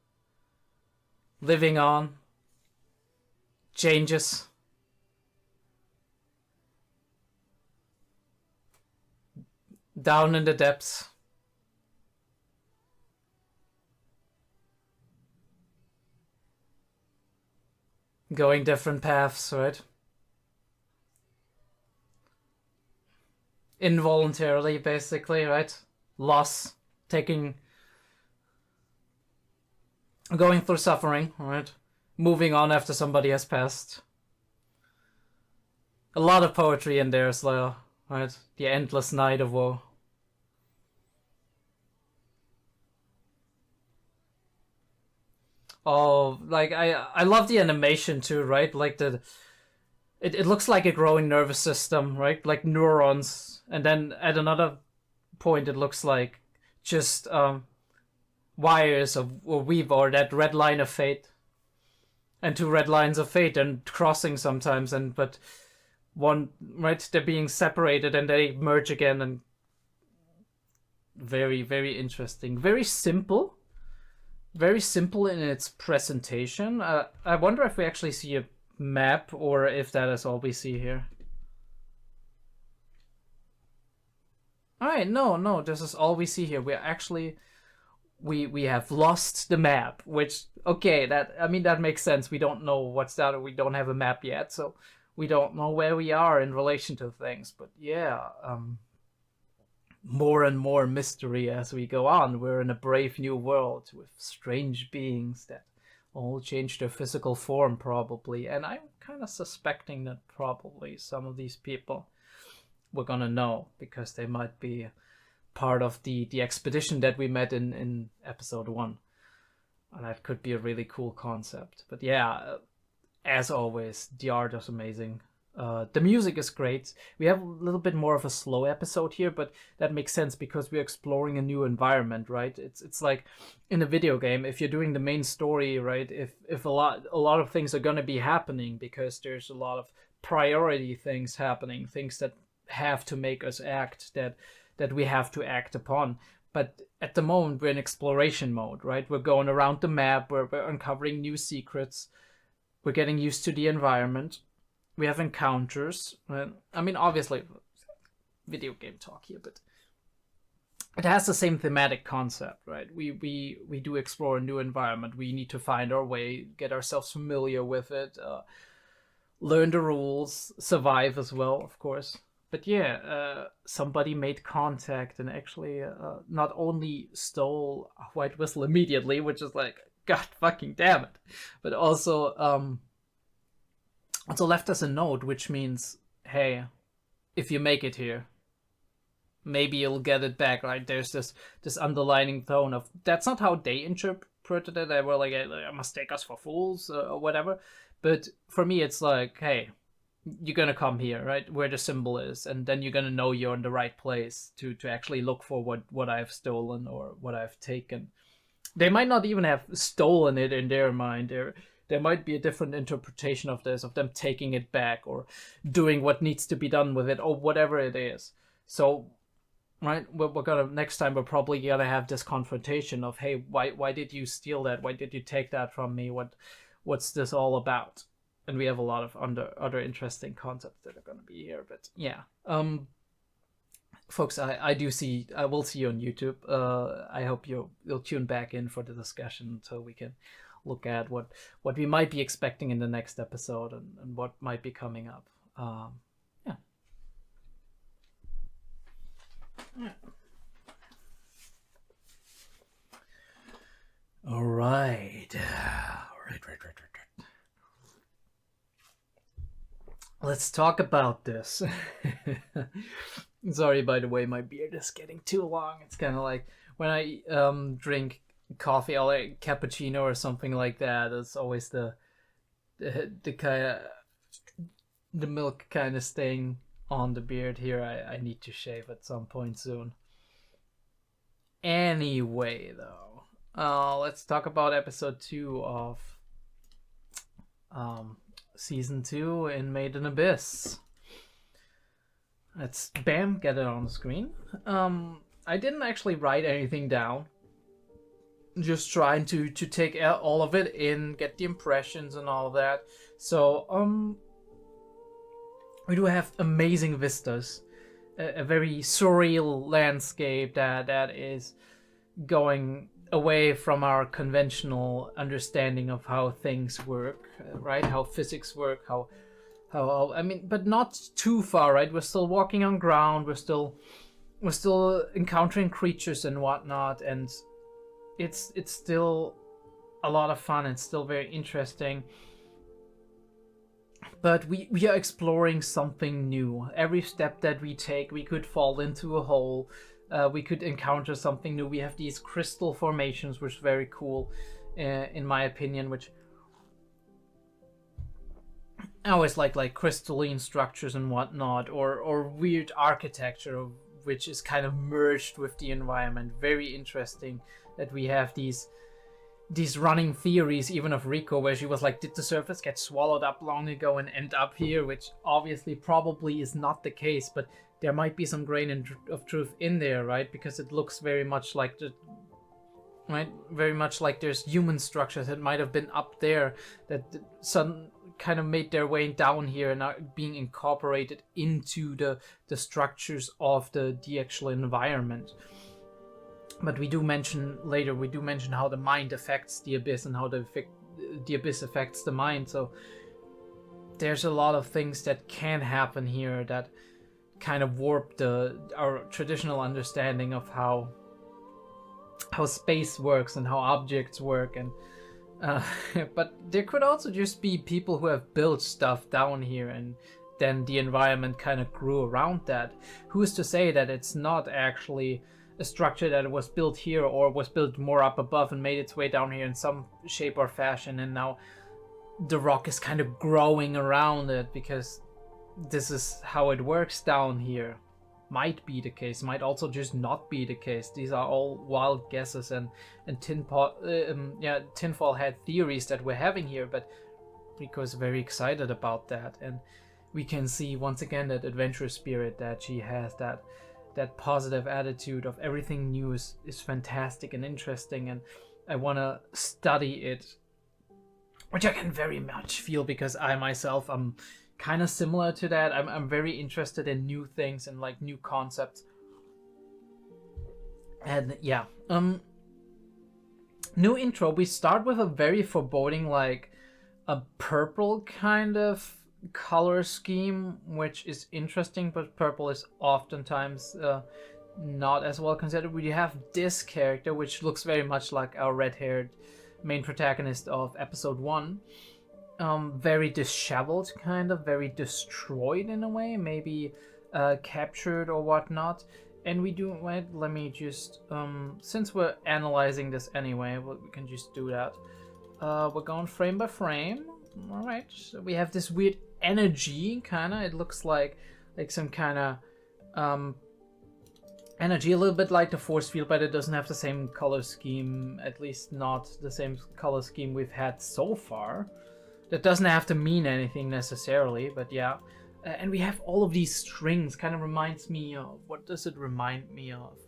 living on, changes. Down in the depths. Going different paths, right? Involuntarily, basically, right? Loss, going through suffering, right? Moving on after somebody has passed. A lot of poetry in there as well, right? The endless night of woe. Oh, like I love the animation too, right? Like it looks like a growing nervous system, right? Like neurons, and then at another point it looks like just wires of weave, or that red line of fate, and two red lines of fate and crossing sometimes, and but one, right, they're being separated and they merge again, and very, very interesting, very simple in its presentation. I wonder if we actually see a map or if that is all we see here. Alright, no, this is all we see here. We're actually, we have lost the map, which, okay, that makes sense. We don't know what's down, we don't have a map yet, so we don't know where we are in relation to things. But yeah, more and more mystery as we go on. We're in a brave new world with strange beings that all change their physical form, probably. And I'm kind of suspecting that probably some of these people we're gonna know, because they might be part of the expedition that we met in episode 1. And that could be a really cool concept. But yeah, as always, the art is amazing. The music is great. We have a little bit more of a slow episode here, but that makes sense because we're exploring a new environment, right? It's like in a video game, if you're doing the main story, right? If a lot of things are gonna be happening because there's a lot of priority things happening, things that have to make us act, that we have to act upon. But at the moment, we're in exploration mode, right? We're going around the map, we're uncovering new secrets, we're getting used to the environment. We have encounters. I mean, obviously, video game talk here, but it has the same thematic concept, right? We do explore a new environment. We need to find our way, get ourselves familiar with it, learn the rules, survive as well, of course. But yeah, somebody made contact and actually not only stole a white whistle immediately, which is like, God fucking damn it, but also left us a note, which means, hey, if you make it here, maybe you'll get it back, right? There's this underlining tone of, that's not how they interpreted it. They were like, must take us for fools or whatever. But for me, it's like, hey, you're gonna come here, right, where the symbol is, and then you're gonna know you're in the right place to actually look for what I've stolen or what I've taken. They might not even have stolen it in their mind. There might be a different interpretation of this, of them taking it back or doing what needs to be done with it or whatever it is. So, right, we're gonna, next time we're probably gonna have this confrontation of, hey, why did you steal that? Why did you take that from me? What's this all about? And we have a lot of other interesting concepts that are gonna be here. But yeah, folks, I will see you on YouTube. I hope you'll tune back in for the discussion so we can look at what we might be expecting in the next episode and what might be coming up. Yeah. All right. Let's talk about this. Sorry, by the way, my beard is getting too long. It's kind of like when I drink coffee or like cappuccino or something like that. It's always the kind of the milk kind of staying on the beard here. I need to shave at some point soon. Anyway, though, let's talk about episode 2 of season 2 in Made in Abyss. Let's bam, get it on the screen. I didn't actually write anything down. Just trying to take all of it in, get the impressions and all of that. So we do have amazing vistas, a very surreal landscape that is going away from our conventional understanding of how things work, right? How physics work, how I mean, but not too far, right? We're still walking on ground. We're still encountering creatures and whatnot, and it's still a lot of fun. It's still very interesting. But we are exploring something new. Every step that we take, we could fall into a hole. We could encounter something new. We have these crystal formations, which is very cool, in my opinion, which I always like crystalline structures and whatnot, or weird architecture, which is kind of merged with the environment. Very interesting that we have these running theories, even of Rico, where she was like, did the surface get swallowed up long ago and end up here? Which obviously probably is not the case, but there might be some grain of truth in there, right? Because it looks very much like very much like there's human structures that might have been up there that some kind of made their way down here and are being incorporated into the structures of the actual environment. But we do mention later, how the mind affects the abyss and how the abyss affects the mind. So there's a lot of things that can happen here that kind of warp our traditional understanding of how space works and how objects work. And but there could also just be people who have built stuff down here, and then the environment kind of grew around that. Who's to say that it's not actually a structure that was built here or was built more up above and made its way down here in some shape or fashion, and now the rock is kind of growing around it because this is how it works down here. Might be the case, might also just not be the case. These are all wild guesses and tinfoil hat theories that we're having here, but Riko's very excited about that, and we can see once again that adventurous spirit that she has, that positive attitude of everything new is fantastic and interesting, and I want to study it, which I can very much feel because I myself am kind of similar to that. I'm very interested in new things and like new concepts. And yeah, new intro. We start with a very foreboding, like a purple kind of color scheme, which is interesting, but purple is oftentimes not as well considered. We have this character, which looks very much like our red-haired main protagonist of episode 1. Very disheveled, kind of, very destroyed in a way, maybe captured or whatnot. And we do, wait, let me just, since we're analyzing this anyway, we can just do that. We're going frame by frame. All right, so we have this weird energy, kind of. It looks like some kind of energy, a little bit like the force field, but it doesn't have the same color scheme, at least not the same color scheme we've had so far. That doesn't have to mean anything necessarily, but yeah. And we have all of these strings, kind of reminds me of, what does it remind me of?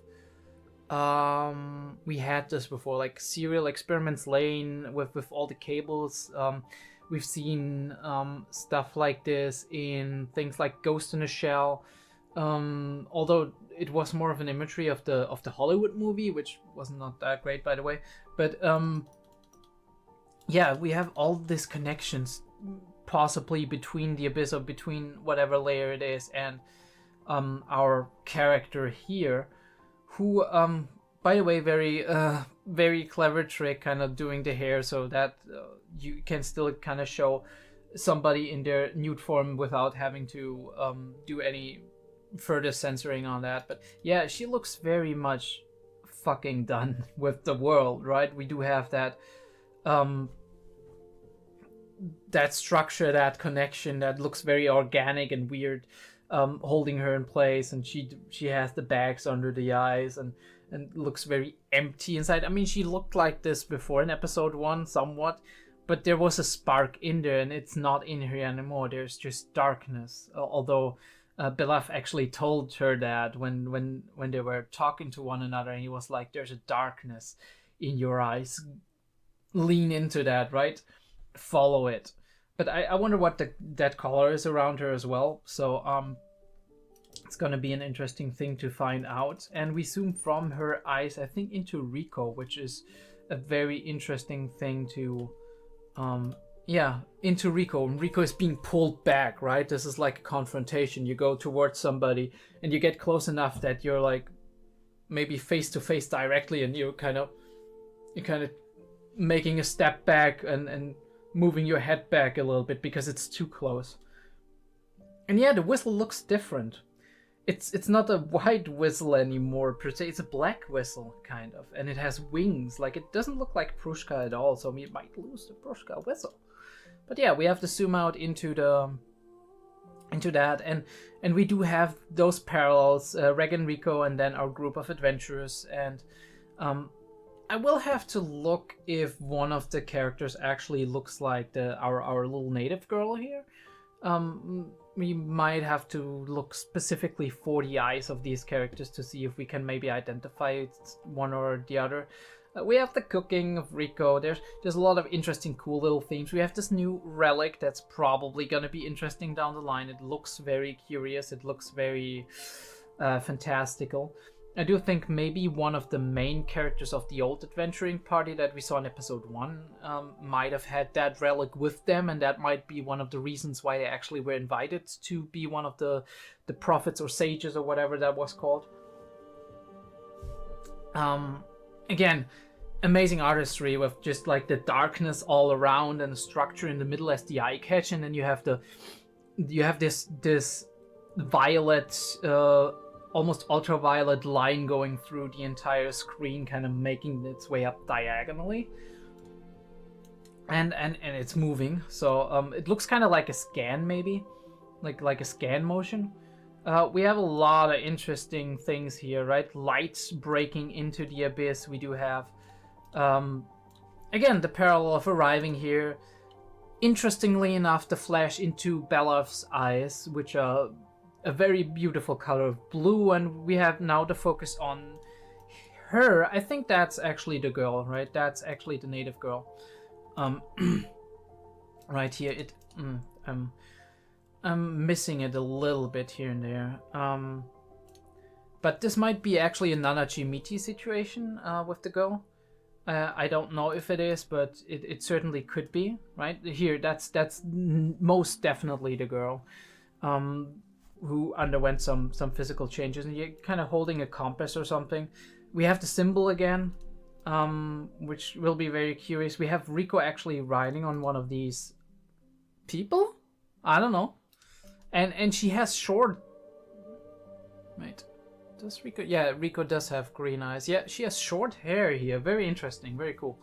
We had this before, like Serial Experiments Lane with all the cables. We've seen stuff like this in things like Ghost in a Shell. Although it was more of an imagery of the Hollywood movie, which was not that great, by the way. But yeah, we have all these connections, possibly between the abyss or between whatever layer it is and our character here, who, by the way, very clever trick, kind of doing the hair so that you can still kind of show somebody in their nude form without having to do any further censoring on that. But yeah, she looks very much fucking done with the world, right? We do have that that structure, that connection that looks very organic and weird, holding her in place, and she has the bags under the eyes and looks very empty inside. I mean, she looked like this before in episode 1 somewhat, but there was a spark in there, and it's not in her anymore. There's just darkness. Although Belaf actually told her that when they were talking to one another, and he was like, "There's a darkness in your eyes. Lean into that, right? Follow it." But I wonder what that color is around her as well. So it's gonna be an interesting thing to find out. And we zoom from her eyes, I think, into Riko, which is a very interesting thing to into Riko. And Riko is being pulled back, right? This is like a confrontation. You go towards somebody and you get close enough that you're like maybe face to face directly, and you're kind of making a step back and moving your head back a little bit because it's too close. And yeah, the whistle looks different. It's not a white whistle anymore per se, it's a black whistle, kind of. And it has wings, like it doesn't look like Prushka at all, so we might lose the Prushka whistle. But yeah, we have to zoom out into that, and we do have those parallels, Reg and Riko, and then our group of adventurers. And I will have to look if one of the characters actually looks like our little native girl here. We might have to look specifically for the eyes of these characters to see if we can maybe identify one or the other. We have the cooking of Riko. There's a lot of interesting, cool little themes. We have this new relic that's probably gonna be interesting down the line. It looks very curious. It looks very fantastical. I do think maybe one of the main characters of the old adventuring party that we saw in episode 1 might have had that relic with them, and that might be one of the reasons why they actually were invited to be one of the prophets or sages or whatever that was called. Again, amazing artistry with just like the darkness all around and the structure in the middle as the eye catch, and then you have this violet, almost ultraviolet line going through the entire screen, kind of making its way up diagonally. And it's moving, so it looks kind of like a scan maybe. like a scan motion. We have a lot of interesting things here, right? Lights breaking into the abyss. We do have, again, the parallel of arriving here. Interestingly enough, the flash into Belloff's eyes, which are a very beautiful color of blue, and we have now the focus on her. I think that's actually the girl, right? That's actually the native girl. Right here, I'm missing it a little bit here and there. But this might be actually a Nana-Chi-Miti situation with the girl. I don't know if it is, but it certainly could be, right? Here, that's most definitely the girl who underwent some physical changes, and you're kind of holding a compass or something. We have the symbol again, which will be very curious. We have Riko actually riding on one of these people? I don't know. And she has short... Wait. Does Riko... Yeah, Riko does have green eyes. Yeah, she has short hair here. Very interesting. Very cool.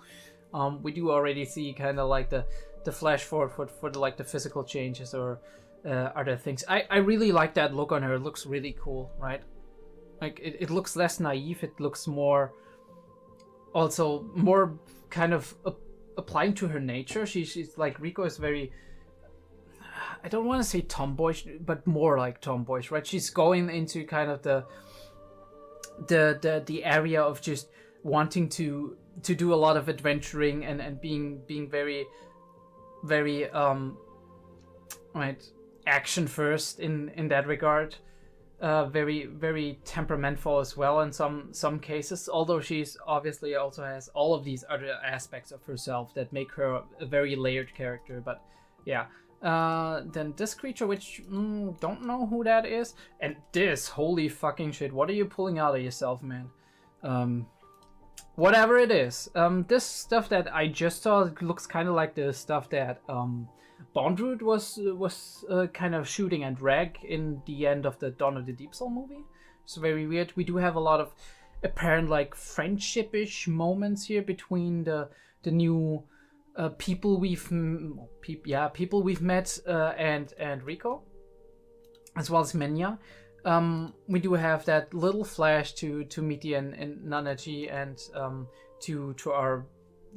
We do already see kind of like the flash forward for the, like the physical changes or other things. I really like that look on her. It looks really cool, right? Like it looks less naive. It looks more... Also more kind of applying to her nature. She's like... Riko is very... I don't want to say tomboyish, but more like tomboyish, right? She's going into kind of the area of just wanting to do a lot of adventuring and being very right, action first in that regard. Very temperamental as well in some cases, although she's obviously also has all of these other aspects of herself that make her a very layered character. But yeah. Then this creature, which don't know who that is, and this, holy fucking shit, what are you pulling out of yourself, man? Whatever it is, this stuff that I just saw looks kind of like the stuff that Bondrewd was kind of shooting at Reg in the end of the Dawn of the Deep Soul movie. It's very weird. We do have a lot of apparent like friendship-ish moments here between the new people we've met and Riko, as well as Menya. We do have that little flash to Miti and Nanachi and to our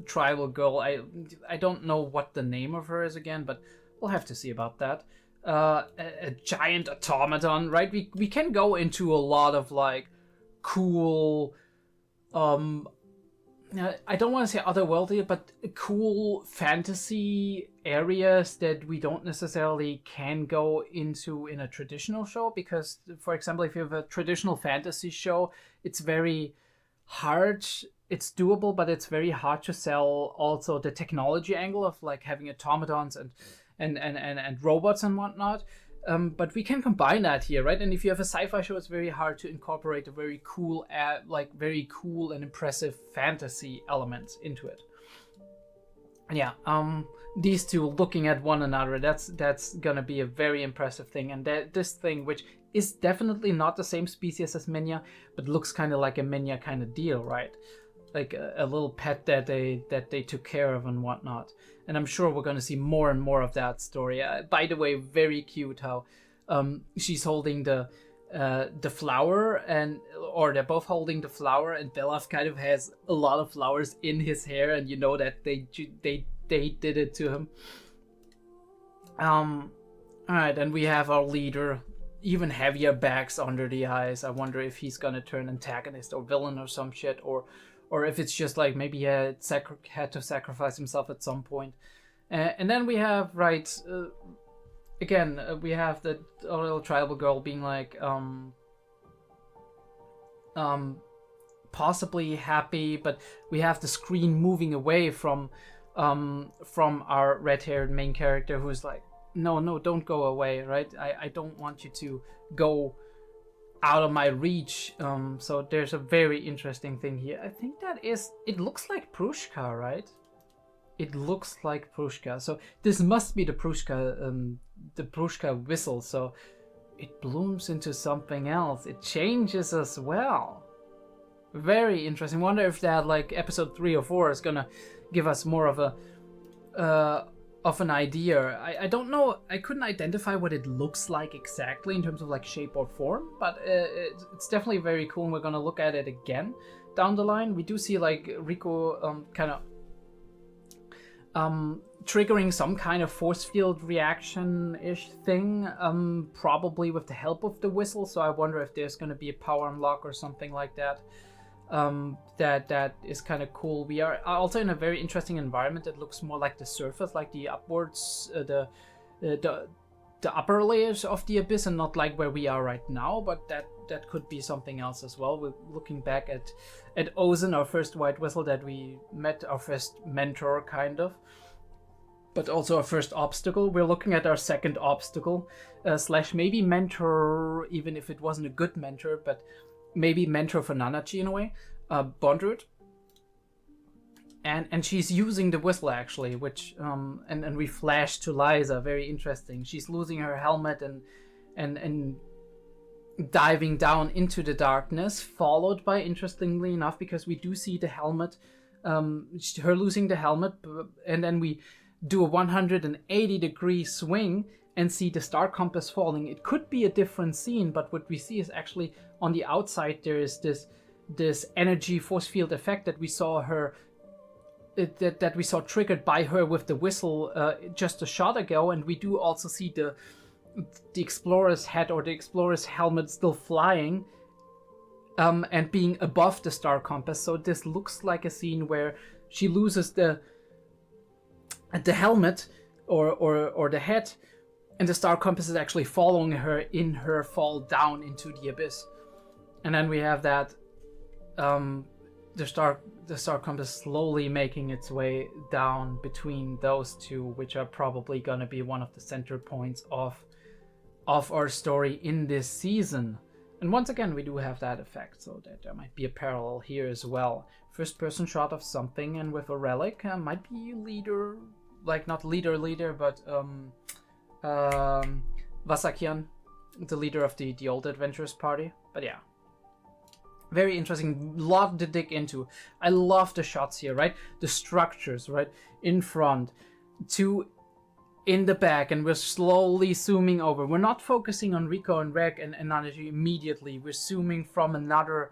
tribal girl. I don't know what the name of her is again, but we'll have to see about that. A giant automaton, right? We can go into a lot of like cool I don't want to say otherworldly, but cool fantasy areas that we don't necessarily can go into in a traditional show. Because, for example, if you have a traditional fantasy show, it's very hard. It's doable, but it's very hard to sell also the technology angle of like having automatons and robots and whatnot. But we can combine that here, right? And if you have a sci-fi show, it's very hard to incorporate a very cool and impressive fantasy elements into it. And yeah, these two looking at one another, that's gonna be a very impressive thing. And this thing, which is definitely not the same species as Menya, but looks kind of like a Menya kind of deal, right? Like a little pet that they took care of and whatnot. And I'm sure we're going to see more and more of that story. By the way, very cute how she's holding the flower, or they're both holding the flower, and Belaf kind of has a lot of flowers in his hair, and you know that they did it to him. All right, and we have our leader, even heavier bags under the eyes. I wonder if he's gonna turn antagonist or villain or some shit, or if it's just like maybe he had to sacrifice himself at some point. And then we have, right, again, we have the little tribal girl being like, possibly happy, but we have the screen moving away from our red-haired main character who's like, no, don't go away, right? I don't want you to go out of my reach. So there's a very interesting thing here. I think it looks like Prushka, right? It looks like Prushka. So this must be the Prushka whistle. So it blooms into something else. It changes as well. Very interesting. Wonder if that like episode 3 or 4 is gonna give us more of a an idea. I don't know, I couldn't identify what it looks like exactly in terms of like shape or form, but it's definitely very cool, and we're gonna look at it again down the line. We do see like Rico kind of triggering some kind of force field reaction-ish thing, probably with the help of the whistle, so I wonder if there's gonna be a power unlock or something like that. That is kind of cool. We are also in a very interesting environment that looks more like the surface, like the upwards, the upper layers of the abyss, and not like where we are right now. But that could be something else as well. We're looking back at Ozen, our first white whistle that we met, our first mentor, kind of, but also our first obstacle. We're looking at our second obstacle, slash maybe mentor, even if it wasn't a good mentor, but maybe mentor for Nanachi in a way, Bondroot. And she's using the whistle actually, which and we flash to Liza, very interesting. She's losing her helmet and diving down into the darkness, followed by, interestingly enough, because we do see the helmet, her losing the helmet, and then we do a 180-degree swing and see the star compass falling. It could be a different scene, but what we see is actually on the outside there is this energy force field effect that we saw her that we saw triggered by her with the whistle just a shot ago, and we do also see the explorer's hat or the explorer's helmet still flying and being above the star compass. So this looks like a scene where she loses the helmet or the hat, and the star compass is actually following her in her fall down into the abyss. And then we have that the star compass slowly making its way down between those two, which are probably going to be one of the center points of our story in this season. And once again, we do have that effect, so that there might be a parallel here as well. First person shot of something, and with a relic, might be leader, like not leader, but Vasakian, the leader of the old adventurers party. But yeah, very interesting, lot to dig into. I love the shots here, right? The structures, right? In front, two in the back, and we're slowly zooming over. We're not focusing on Rico and Reg and Nanaji immediately. We're zooming from another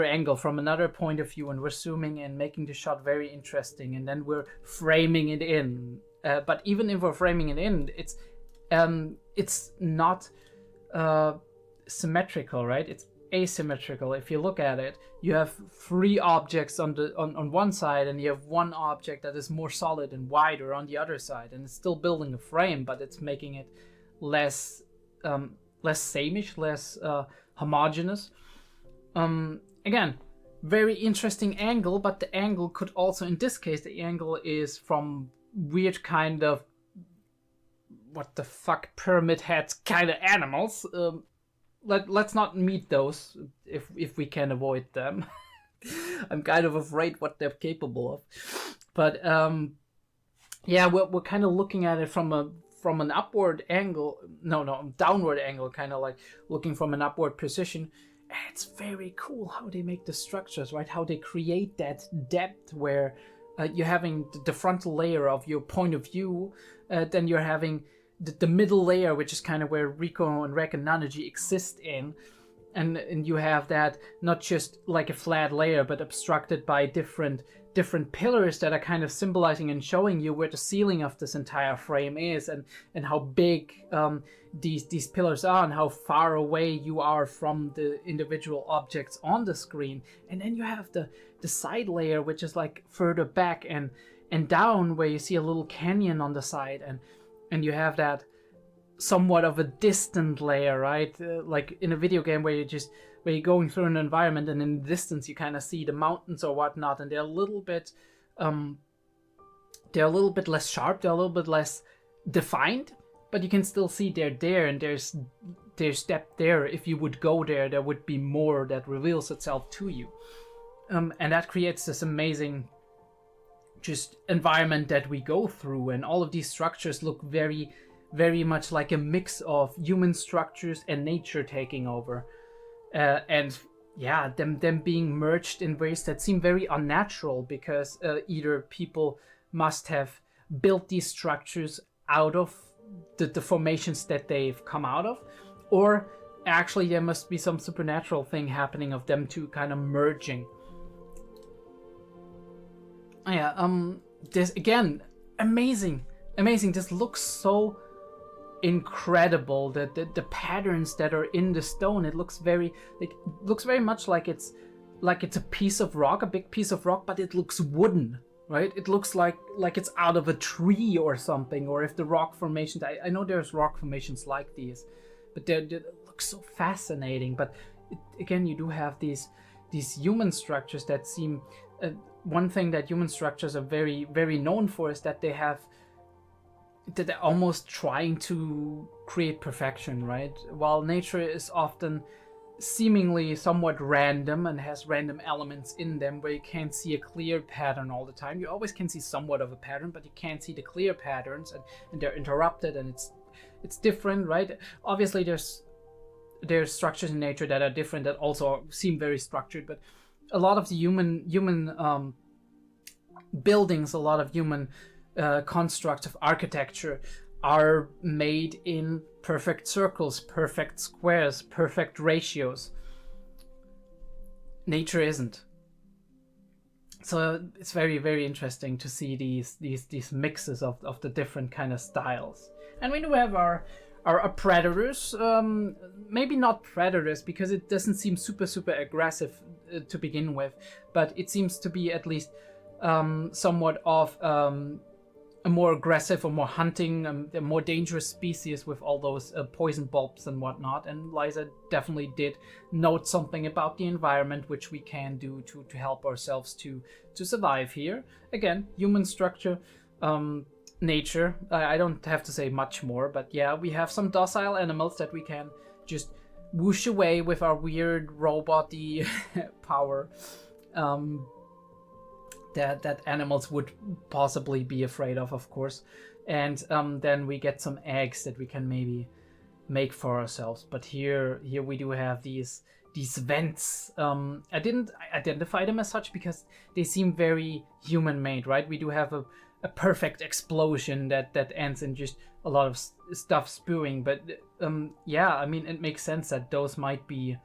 angle, from another point of view, and we're zooming in, making the shot very interesting, and then we're framing it in. But even if we're framing it in, it's not symmetrical, right? It's asymmetrical. If you look at it, you have three objects on one side, and you have one object that is more solid and wider on the other side, and it's still building a frame, but it's making it less sameish, less homogeneous. Again, very interesting angle, but the angle could also, in this case, the angle is from weird kind of what the fuck pyramid heads kind of animals. Let's not meet those if we can avoid them. I'm kind of afraid what they're capable of. But yeah, we're kind of looking at it from an upward angle. No, downward angle, kind of like looking from an upward position. It's very cool how they make the structures, right? How they create that depth where you're having the frontal layer of your point of view, then you're having the middle layer, which is kind of where Rico and Rek and Nanaji exist in, and you have that not just like a flat layer, but obstructed by different pillars that are kind of symbolizing and showing you where the ceiling of this entire frame is, and how big these pillars are, and how far away you are from the individual objects on the screen. And then you have the side layer, which is like further back and down, where you see a little canyon on the side, and you have that somewhat of a distant layer, right? Like in a video game where you're going through an environment, and in the distance you kind of see the mountains or whatnot, and they're a little bit less sharp, they're a little bit less defined, but you can still see they're there, and there's depth there. If you would go there, there would be more that reveals itself to you, and that creates this amazing just environment that we go through. And all of these structures look very, very much like a mix of human structures and nature taking over, and yeah, them being merged in ways that seem very unnatural, because either people must have build these structures out of the formations that they've come out of, or actually there must be some supernatural thing happening of them two kind of merging. Yeah, this again, amazing. This looks so incredible. The patterns that are in the stone, it looks very much like it's a piece of rock, a big piece of rock, but it looks wooden, right? It looks like it's out of a tree or something, or if the rock formations, I know there's rock formations like these, but they look so fascinating. But again, you do have these human structures that seem, one thing that human structures are very, very known for is that they're almost trying to create perfection, right? While nature is often seemingly somewhat random and has random elements in them where you can't see a clear pattern all the time. You always can see somewhat of a pattern, but you can't see the clear patterns, and they're interrupted, and it's different, right? Obviously there's structures in nature that are different that also seem very structured, but a lot of the human buildings, a lot of human constructs of architecture are made in perfect circles, perfect squares, perfect ratios. Nature isn't. So it's very, very interesting to see these mixes of the different kind of styles. And we do have our predators, maybe not predators because it doesn't seem super aggressive to begin with, but it seems to be at least somewhat of a more aggressive or more hunting, a more dangerous species with all those poison bulbs and whatnot. And Liza definitely did note something about the environment which we can do to help ourselves to survive here. Again, human structure, nature. I don't have to say much more, but yeah, we have some docile animals that we can just whoosh away with our weird robot-y power. That animals would possibly be afraid of course. And then we get some eggs that we can maybe make for ourselves. But here we do have these vents. I didn't identify them as such because they seem very human-made, right? We do have a perfect explosion that ends in just a lot of stuff spewing. But yeah, I mean, it makes sense that those might be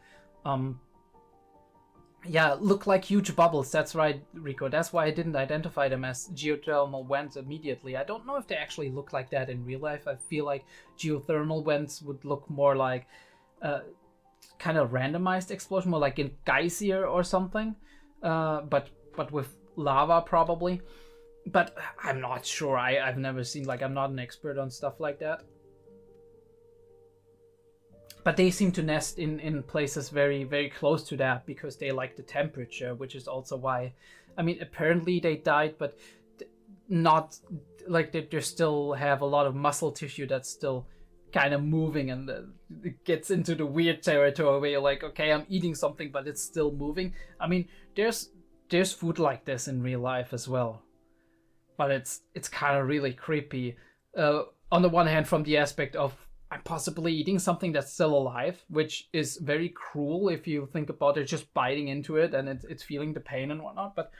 look like huge bubbles. That's right, Rico. That's why I didn't identify them as geothermal vents immediately. I don't know if they actually look like that in real life. I feel like geothermal vents would look more like kind of randomized explosion, more like in geyser or something, but with lava probably. But I'm not sure. I've never seen, like, I'm not an expert on stuff like that. But they seem to nest in places very, very close to that because they like the temperature, which is also why, I mean, apparently they died, but not like they still have a lot of muscle tissue that's still kind of moving, and it gets into the weird territory where you're like, okay, I'm eating something, but it's still moving. I mean, there's food like this in real life as well, but it's kind of really creepy. On the one hand, from the aspect of I'm possibly eating something that's still alive, which is very cruel if you think about it, just biting into it and it's feeling the pain and whatnot. But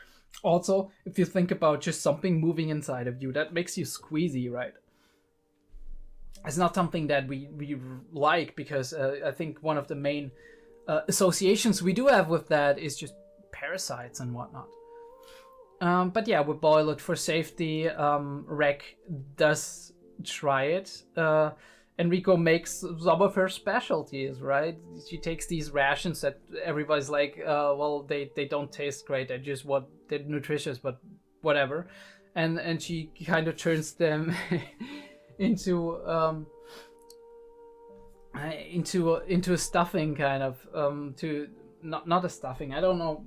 also, if you think about just something moving inside of you, that makes you squeezy, right? It's not something that we like, because I think one of the main associations we do have with that is just parasites and whatnot. But yeah, we boil it for safety. 𝐏𝐢𝐏 does try it. Enrico makes some of her specialties, right? She takes these rations that everybody's like, well, they don't taste great. They're nutritious, but whatever. And she kind of turns them into a stuffing, kind of, to not a stuffing. I don't know.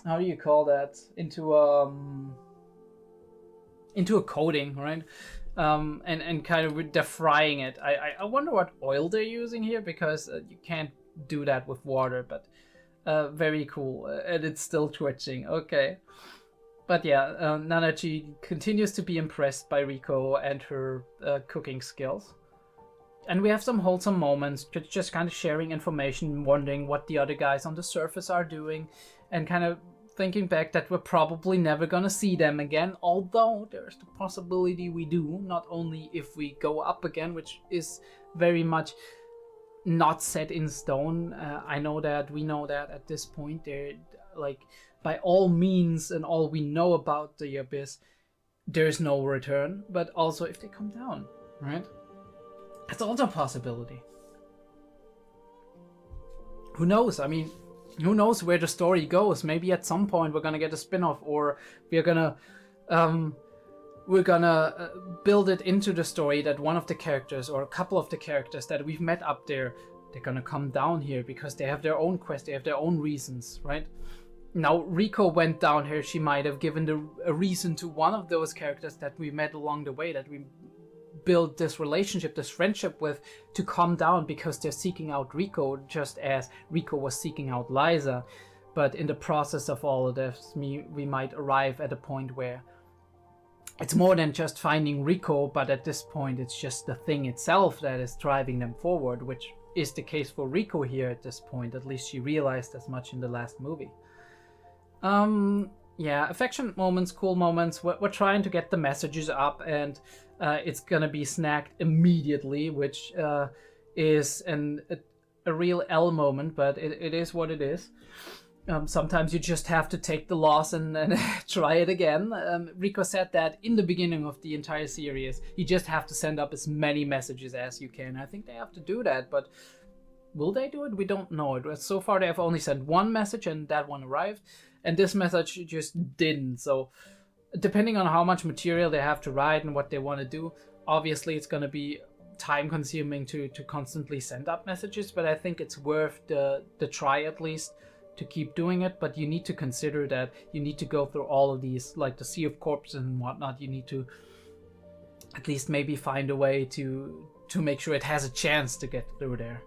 How do you call that? Into a coating, right? And kind of they're frying it. I wonder what oil they're using here, because you can't do that with water, but very cool. And it's still twitching. Okay. But yeah, Nanachi continues to be impressed by Rico and her cooking skills. And we have some wholesome moments, just kind of sharing information, wondering what the other guys on the surface are doing, and kind of thinking back that we're probably never gonna see them again, although there's the possibility we do, not only if we go up again, which is very much not set in stone. I know that, we know that at this point, they're like, by all means and all we know about the Abyss, there's no return, but also if they come down, right? That's also a possibility. Who knows? I mean, who knows where the story goes? Maybe at some point we're gonna get a spin-off, or we're gonna build it into the story that one of the characters or a couple of the characters that we've met up there, they're gonna come down here because they have their own quest, they have their own reasons, right? Now, Rico went down here, she might have given a reason to one of those characters that we met along the way, that we build this relationship, this friendship with, to come down because they're seeking out Rico, just as Rico was seeking out Liza. But in the process of all of this, we might arrive at a point where it's more than just finding Rico, but at this point it's just the thing itself that is driving them forward, which is the case for Rico here at this point. At least she realized as much in the last movie. Yeah, affectionate moments, cool moments. We're trying to get the messages up, and it's gonna be snagged immediately, which is a real L moment, but it is what it is. Sometimes you just have to take the loss and try it again. Rico said that in the beginning of the entire series, you just have to send up as many messages as you can. I think they have to do that, but will they do it? We don't know it. So far, they have only sent one message, and that one arrived, and this message just didn't. So depending on how much material they have to write and what they want to do, obviously it's going to be time consuming to constantly send up messages, but I think it's worth the try at least to keep doing it. But you need to consider that you need to go through all of these, like the Sea of Corpses and whatnot. You need to at least maybe find a way to make sure it has a chance to get through there,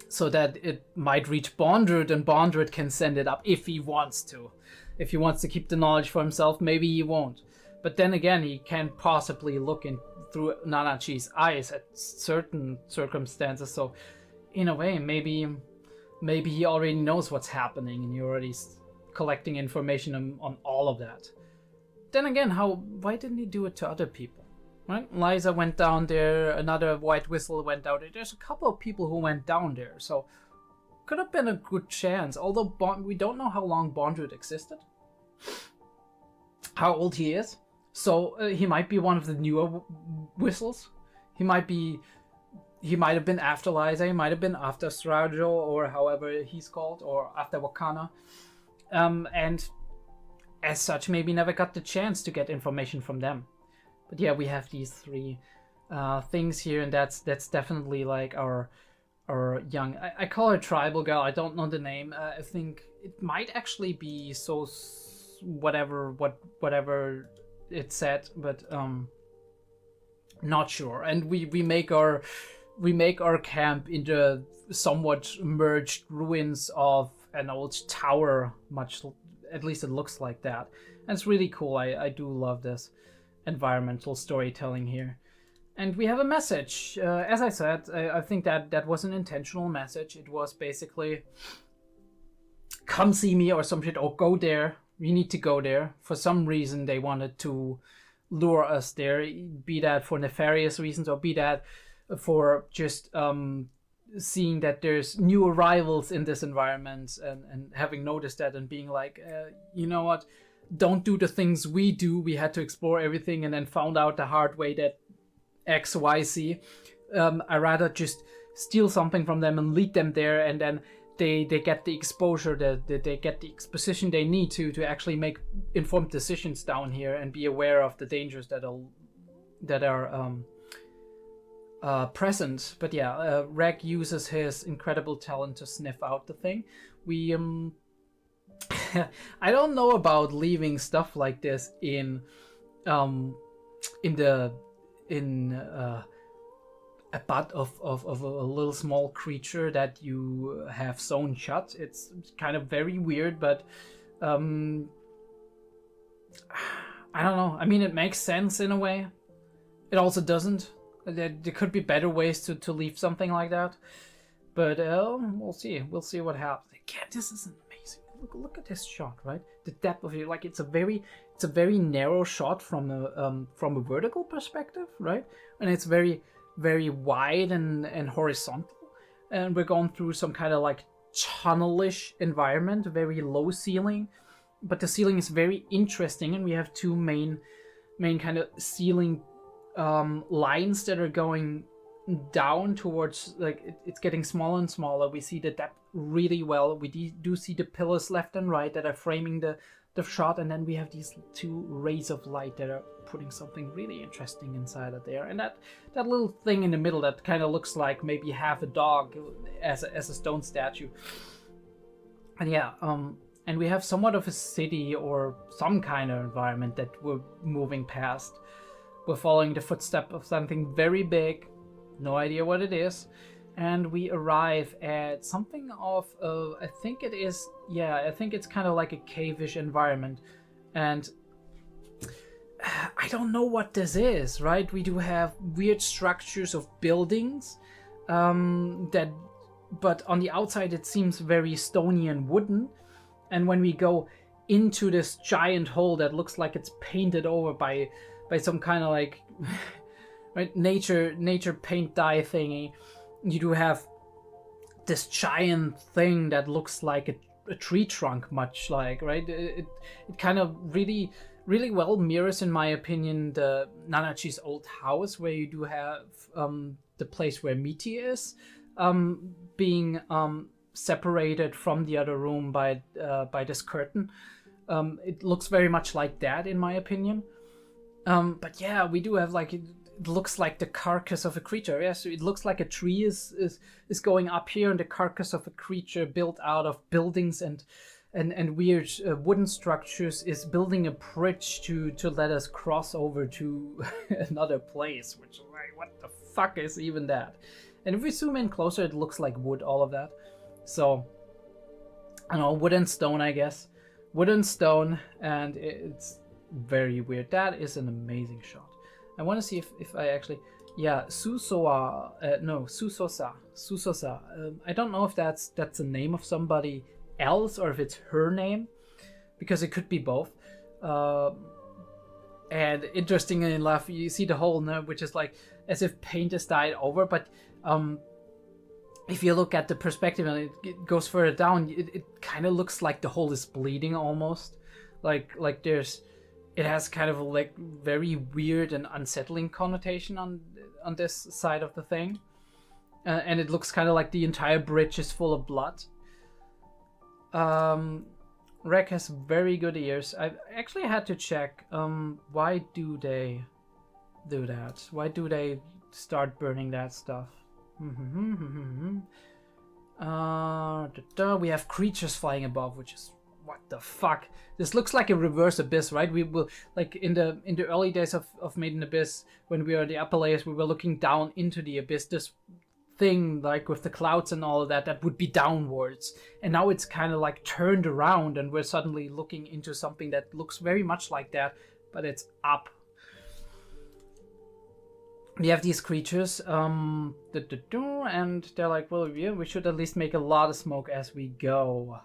so that it might reach Bondrewd, and Bondrewd can send it up if he wants to. If he wants to keep the knowledge for himself, maybe he won't. But then again, he can possibly look in through Nanachi's eyes at certain circumstances. So in a way, maybe he already knows what's happening, and you're already collecting information on all of that. Then again, why didn't he do it to other people? Right? Liza went down there, another White Whistle went down there. There's a couple of people who went down there, so could have been a good chance. Although we don't know how long Bondrewd existed, how old he is. So he might be one of the newer Whistles. He might have been after Liza, he might have been after 𝐸𝕓𝕠, or however he's called, or after Wakana. And as such, maybe never got the chance to get information from them. But yeah, we have these three things here, and that's definitely like our young. I call her Tribal Girl. I don't know the name. I think it might actually be whatever it said, but not sure. And we make our camp in the somewhat merged ruins of an old tower. At least it looks like that. And it's really cool. I do love this environmental storytelling here. And we have a message. As I said, I think that was an intentional message. It was basically, come see me or some shit, or go there. We need to go there. For some reason, they wanted to lure us there, be that for nefarious reasons, or be that for just seeing that there's new arrivals in this environment, and having noticed that and being like, you know what? Don't do the things we do. We had to explore everything and then found out the hard way that X, Y, Z. I rather just steal something from them and lead them there, and then they get the exposure, that they get the exposition they need to actually make informed decisions down here and be aware of the dangers that are present. But yeah, Reg uses his incredible talent to sniff out the thing. We I don't know about leaving stuff like this in a butt of a little small creature that you have sewn shut. It's kind of very weird, but I don't know. I mean, it makes sense in a way. It also doesn't. There could be better ways to leave something like that, but we'll see. We'll see what happens. Again, this is amazing. look at this shot, right? The depth of it, like it's a very narrow shot from a vertical perspective, right? And it's very, very wide and horizontal. And we're going through some kind of like tunnelish environment, very low ceiling, but the ceiling is very interesting, and we have two main kind of ceiling lines that are going down towards, like it's getting smaller and smaller. We see the depth really well. We do see the pillars left and right that are framing the shot, and then we have these two rays of light that are putting something really interesting inside of there. And that little thing in the middle that kind of looks like maybe half a dog as a stone statue. And yeah, and we have somewhat of a city or some kind of environment that we're moving past. We're following the footstep of something very big, no idea what it is, and we arrive at something of I think it's kind of like a cave-ish environment, and I don't know what this is, right? We do have weird structures of buildings but on the outside it seems very stony and wooden, and when we go into this giant hole that looks like it's painted over by some kind of like right nature paint dye thingy, you do have this giant thing that looks like a tree trunk, much like, right? It kind of really well mirrors, in my opinion, the Nanachi's old house, where you do have the place where Miti is being separated from the other room by this curtain. It looks very much like that, in my opinion. But yeah, we do have like, it looks like the carcass of a creature. Yeah, so it looks like a tree is going up here, and the carcass of a creature built out of buildings and weird wooden structures is building a bridge to let us cross over to another place, which is like, what the fuck is even that? And if we zoom in closer, it looks like wood, all of that. So, I don't know, wood and stone, I guess. Wood and stone, and it's very weird. That is an amazing shot. I want to see if I actually, yeah, Susosa. I don't know if that's the name of somebody else or if it's her name, because it could be both. And interestingly enough, you see the hole now, which is like as if paint is dyed over, but if you look at the perspective and it goes further down, it kind of looks like the hole is bleeding almost, like it has kind of a like very weird and unsettling connotation on this side of the thing, and it looks kind of like the entire bridge is full of blood. Rek has very good ears. I actually had to check why do they do that? Why do they start burning that stuff? We have creatures flying above, which is, what the fuck? This looks like a reverse abyss, right? We will, like in the early days of Made in Abyss, when we were the upper layers, we were looking down into the abyss. This thing, like with the clouds and all of that would be downwards, and now it's kind of like turned around, and we're suddenly looking into something that looks very much like that, but it's up. We have these creatures, and they're like, well, yeah, we should at least make a lot of smoke as we go.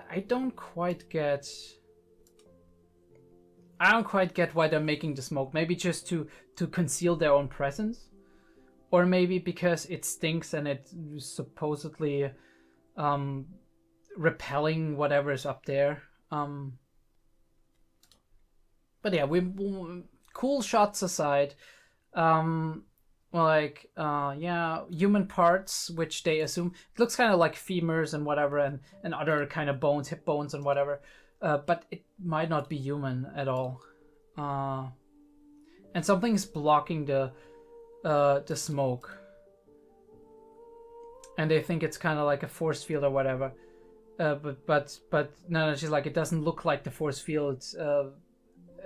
I don't quite get why they're making the smoke. Maybe just to conceal their own presence, or maybe because it stinks and it's supposedly repelling whatever is up there. But yeah, cool shots aside. Yeah, human parts, which they assume it looks kind of like femurs and whatever, and other kind of bones, hip bones and whatever, but it might not be human at all. And something's blocking the smoke, and they think it's kind of like a force field or whatever. But no, she's like, it doesn't look like the force field.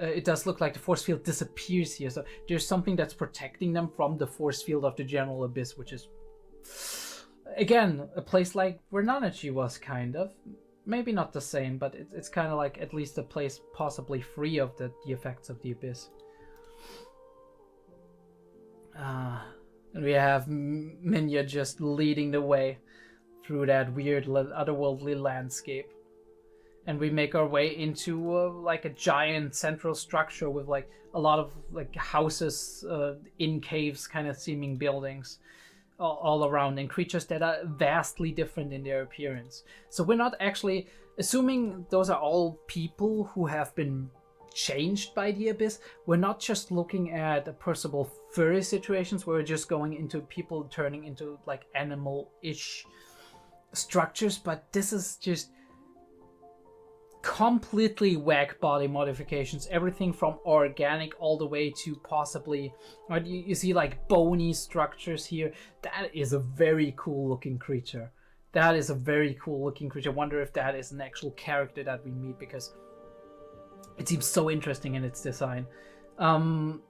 It does look like the force field disappears here, so there's something that's protecting them from the force field of the general abyss, which is, again, a place like where Nanachi was, kind of. Maybe not the same, but it's kind of like at least a place possibly free of the effects of the abyss. And we have Minya just leading the way, through that weird otherworldly landscape. And we make our way into like a giant central structure with like a lot of like houses in caves, kind of seeming buildings all around, and creatures that are vastly different in their appearance. So we're not actually assuming those are all people who have been changed by the abyss. We're not just looking at possible furry situations where we're just going into people turning into like animal-ish structures, but this is just completely whack body modifications, everything from organic all the way to possibly, right, you see like bony structures here. That is a very cool looking creature. That is a very cool looking creature. I wonder if that is an actual character that we meet, because it seems so interesting in its design. And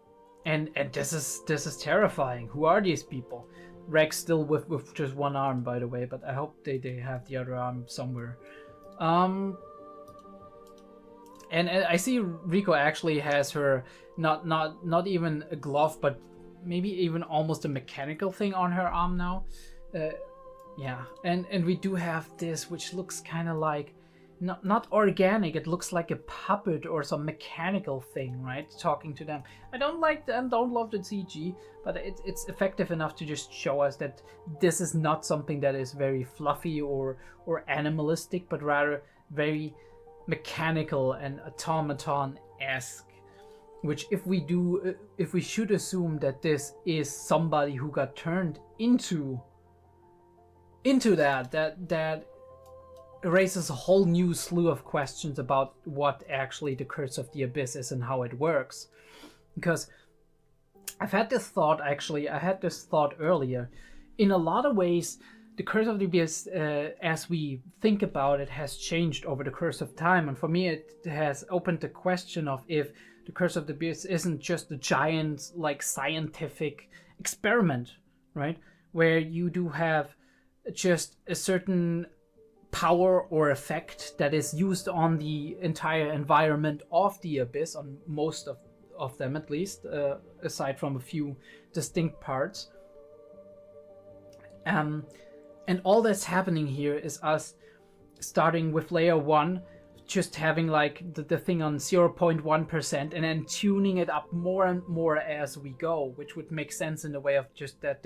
this is terrifying. Who are these people? Rex still with just one arm, by the way, but I hope they have the other arm somewhere. And I see Rico actually has her not even a glove, but maybe even almost a mechanical thing on her arm now. Yeah, and we do have this, which looks kind of like not organic. It looks like a puppet or some mechanical thing, right? Talking to them. I don't like and don't love the CG, but it's effective enough to just show us that this is not something that is very fluffy or animalistic, but rather very mechanical and automaton-esque. Which if we should assume that this is somebody who got turned into that raises a whole new slew of questions about what actually the Curse of the Abyss is and how it works. Because I had this thought earlier. In a lot of ways, the Curse of the Abyss, as we think about it, has changed over the course of time. And for me, it has opened the question of if the Curse of the Abyss isn't just a giant, like, scientific experiment, right? Where you do have just a certain power or effect that is used on the entire environment of the Abyss, on most of them at least, aside from a few distinct parts. And all that's happening here is us starting with layer 1, just having like the thing on 0.1% and then tuning it up more and more as we go, which would make sense in the way of just that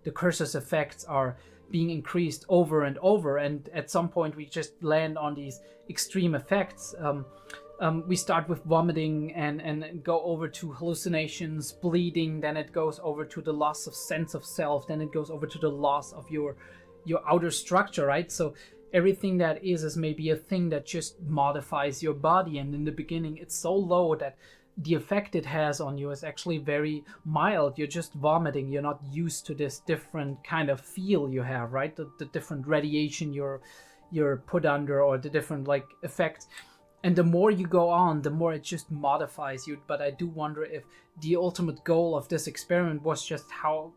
the curse's effects are being increased over and over, and at some point we just land on these extreme effects. We start with vomiting and go over to hallucinations, bleeding, then it goes over to the loss of sense of self, then it goes over to the loss of your outer structure, right? So everything that is maybe a thing that just modifies your body, and in the beginning it's so low that the effect it has on you is actually very mild. You're just vomiting. You're not used to this different kind of feel you have, right? The different radiation you're put under, or the different like effects. And the more you go on, the more it just modifies you. But I do wonder if the ultimate goal of this experiment was just how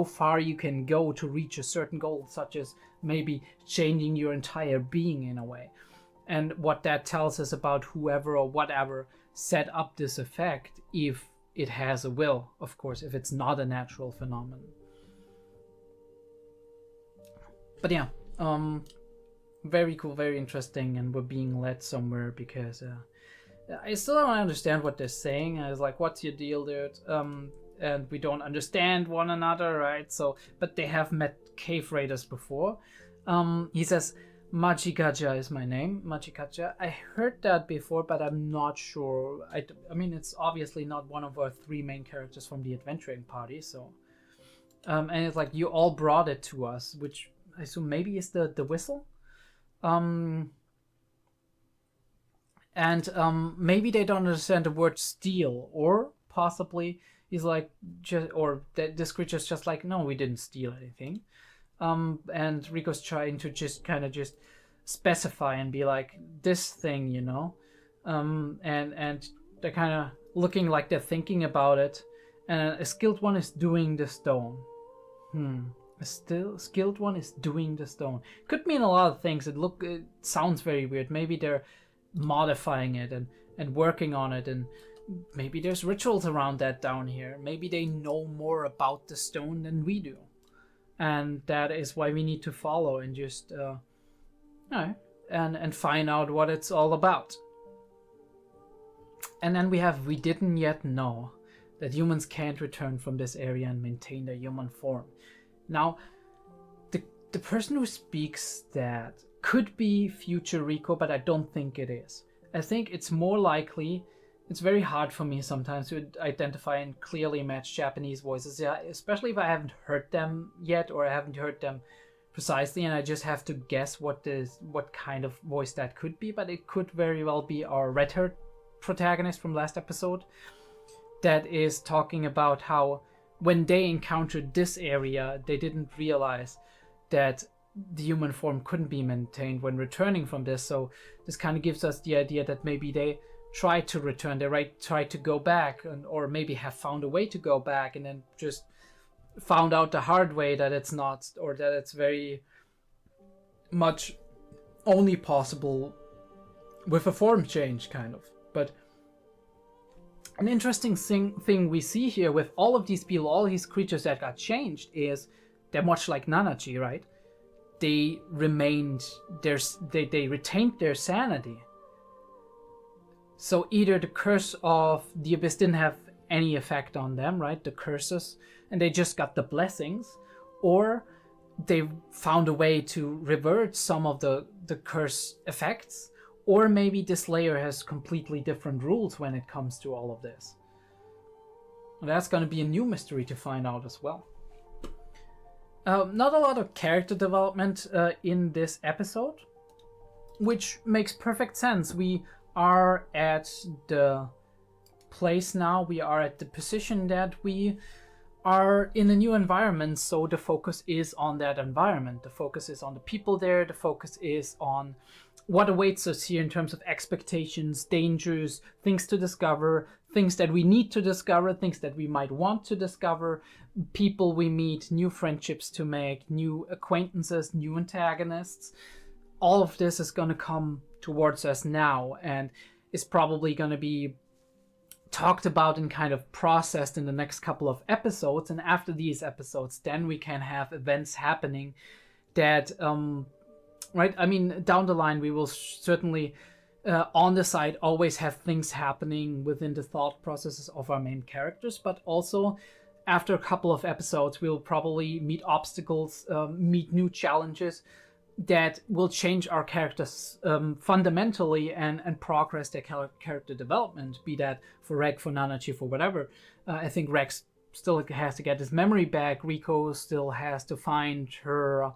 far you can go to reach a certain goal, such as maybe changing your entire being in a way. And what that tells us about whoever or whatever set up this effect, if it has a will, of course, if it's not a natural phenomenon. But yeah, very cool, very interesting, and we're being led somewhere because I still don't understand what they're saying. I was like, what's your deal, dude? And we don't understand one another, right? So, but they have met cave raiders before. He says, 𝐏𝐢𝐏 is my name, 𝐏𝐢𝐏. I heard that before, but I'm not sure. I mean, it's obviously not one of our 3 main characters from the adventuring party, so. And it's like, you all brought it to us, which I assume maybe is the whistle? Maybe they don't understand the word steal, or possibly he's like, this creature's just like, no, we didn't steal anything. And Rico's trying to just kind of just specify and be like, this thing, you know, and they're kind of looking like they're thinking about it, and a skilled one is doing the stone. A skilled one is doing the stone. Could mean a lot of things. It sounds very weird. Maybe they're modifying it and working on it, and maybe there's rituals around that down here. Maybe they know more about the stone than we do. and that is why we need to follow and just and find out what it's all about. And then we didn't yet know that humans can't return from this area and maintain their human form. Now, the person who speaks that could be future Rico, but I don't think it is. I think it's more likely. It's very hard for me sometimes to identify and clearly match Japanese voices, especially if I haven't heard them yet, or I haven't heard them precisely, and I just have to guess what kind of voice that could be. But it could very well be our red-haired protagonist from last episode that is talking about how when they encountered this area, they didn't realize that the human form couldn't be maintained when returning from this. So this kind of gives us the idea that maybe they tried to return, tried to go back, or maybe have found a way to go back and then just found out the hard way that it's not, or that it's very much only possible with a form change, kind of. But an interesting thing we see here with all of these people, all these creatures that got changed, is they're much like 𝐸𝐸𝐸, right? They retained their sanity. So either the curse of the abyss didn't have any effect on them, right? The curses, and they just got the blessings, or they found a way to revert some of the curse effects, or maybe this layer has completely different rules when it comes to all of this. And that's going to be a new mystery to find out as well. Not a lot of character development in this episode, which makes perfect sense. We are at the place now, we are at the position that we are in a new environment, so the focus is on that environment. The focus is on the people there, the focus is on what awaits us here in terms of expectations, dangers, things to discover, things that we need to discover, things that we might want to discover, people we meet, new friendships to make, new acquaintances, new antagonists. All of this is going to come towards us now and is probably going to be talked about and kind of processed in the next couple of episodes. And after these episodes, then we can have events happening that, right? I mean, down the line, we will certainly, on the side, always have things happening within the thought processes of our main characters, but also after a couple of episodes, we'll probably meet obstacles, meet new challenges that will change our characters fundamentally and progress their character development, be that for Reg, for 𝐸𝐸𝐸, for whatever. I think Rex still has to get his memory back. Rico still has to find her,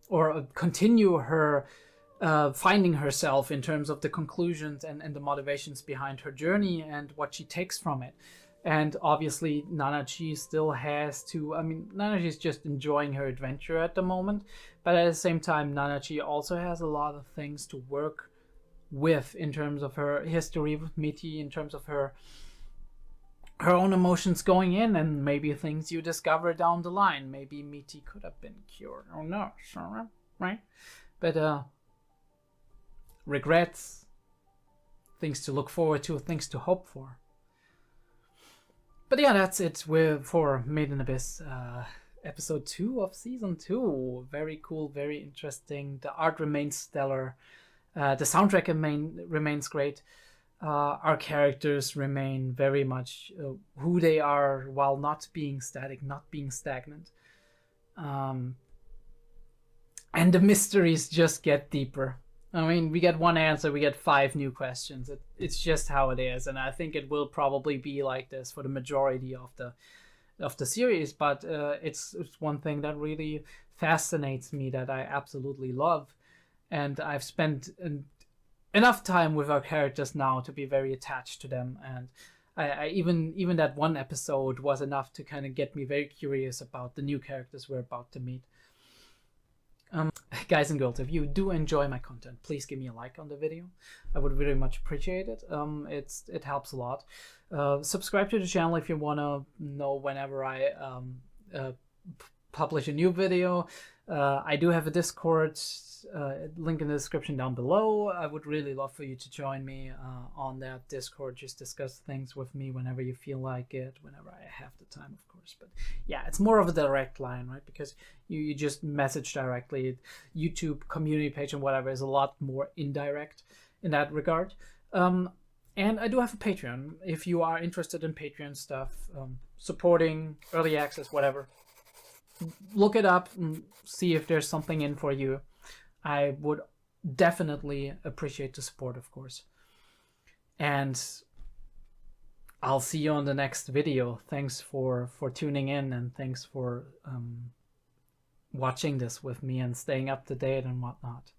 or continue her finding herself in terms of the conclusions and the motivations behind her journey and what she takes from it. And obviously 𝐸𝐸𝐸 still has to, I mean, 𝐸𝐸𝐸𝐸 is just enjoying her adventure at the moment, but at the same time 𝐸𝐸𝐸𝐸 also has a lot of things to work with in terms of her history with Mitty, in terms of her own emotions going in, and maybe things you discover down the line. Maybe Mitty could have been cured, or no, right? But regrets, things to look forward to, things to hope for. But yeah, that's it for Made in Abyss, episode 2 of season 2. Very cool, very interesting. The art remains stellar. The soundtrack remains great. Our characters remain very much who they are while not being static, not being stagnant. And the mysteries just get deeper. I mean, we get one answer, we get 5 new questions. It's just how it is, and I think it will probably be like this for the majority of the series. But it's one thing that really fascinates me, that I absolutely love, and I've spent enough time with our characters now to be very attached to them. And I even that one episode was enough to kind of get me very curious about the new characters we're about to meet. Guys and girls, if you do enjoy my content, please give me a like on the video. I would very much appreciate it. It helps a lot. Subscribe to the channel if you want to know whenever I publish a new video. I do have a Discord, link in the description down below. I would really love for you to join me on that Discord. Just discuss things with me whenever you feel like it, whenever I have the time, of course. But yeah, it's more of a direct line, right? Because you just message directly. YouTube community page and whatever is a lot more indirect in that regard. And I do have a Patreon. If you are interested in Patreon stuff, supporting, early access, whatever, look it up and see if there's something in for you. I would definitely appreciate the support, of course. And I'll see you on the next video. Thanks for tuning in, and thanks for watching this with me and staying up to date and whatnot.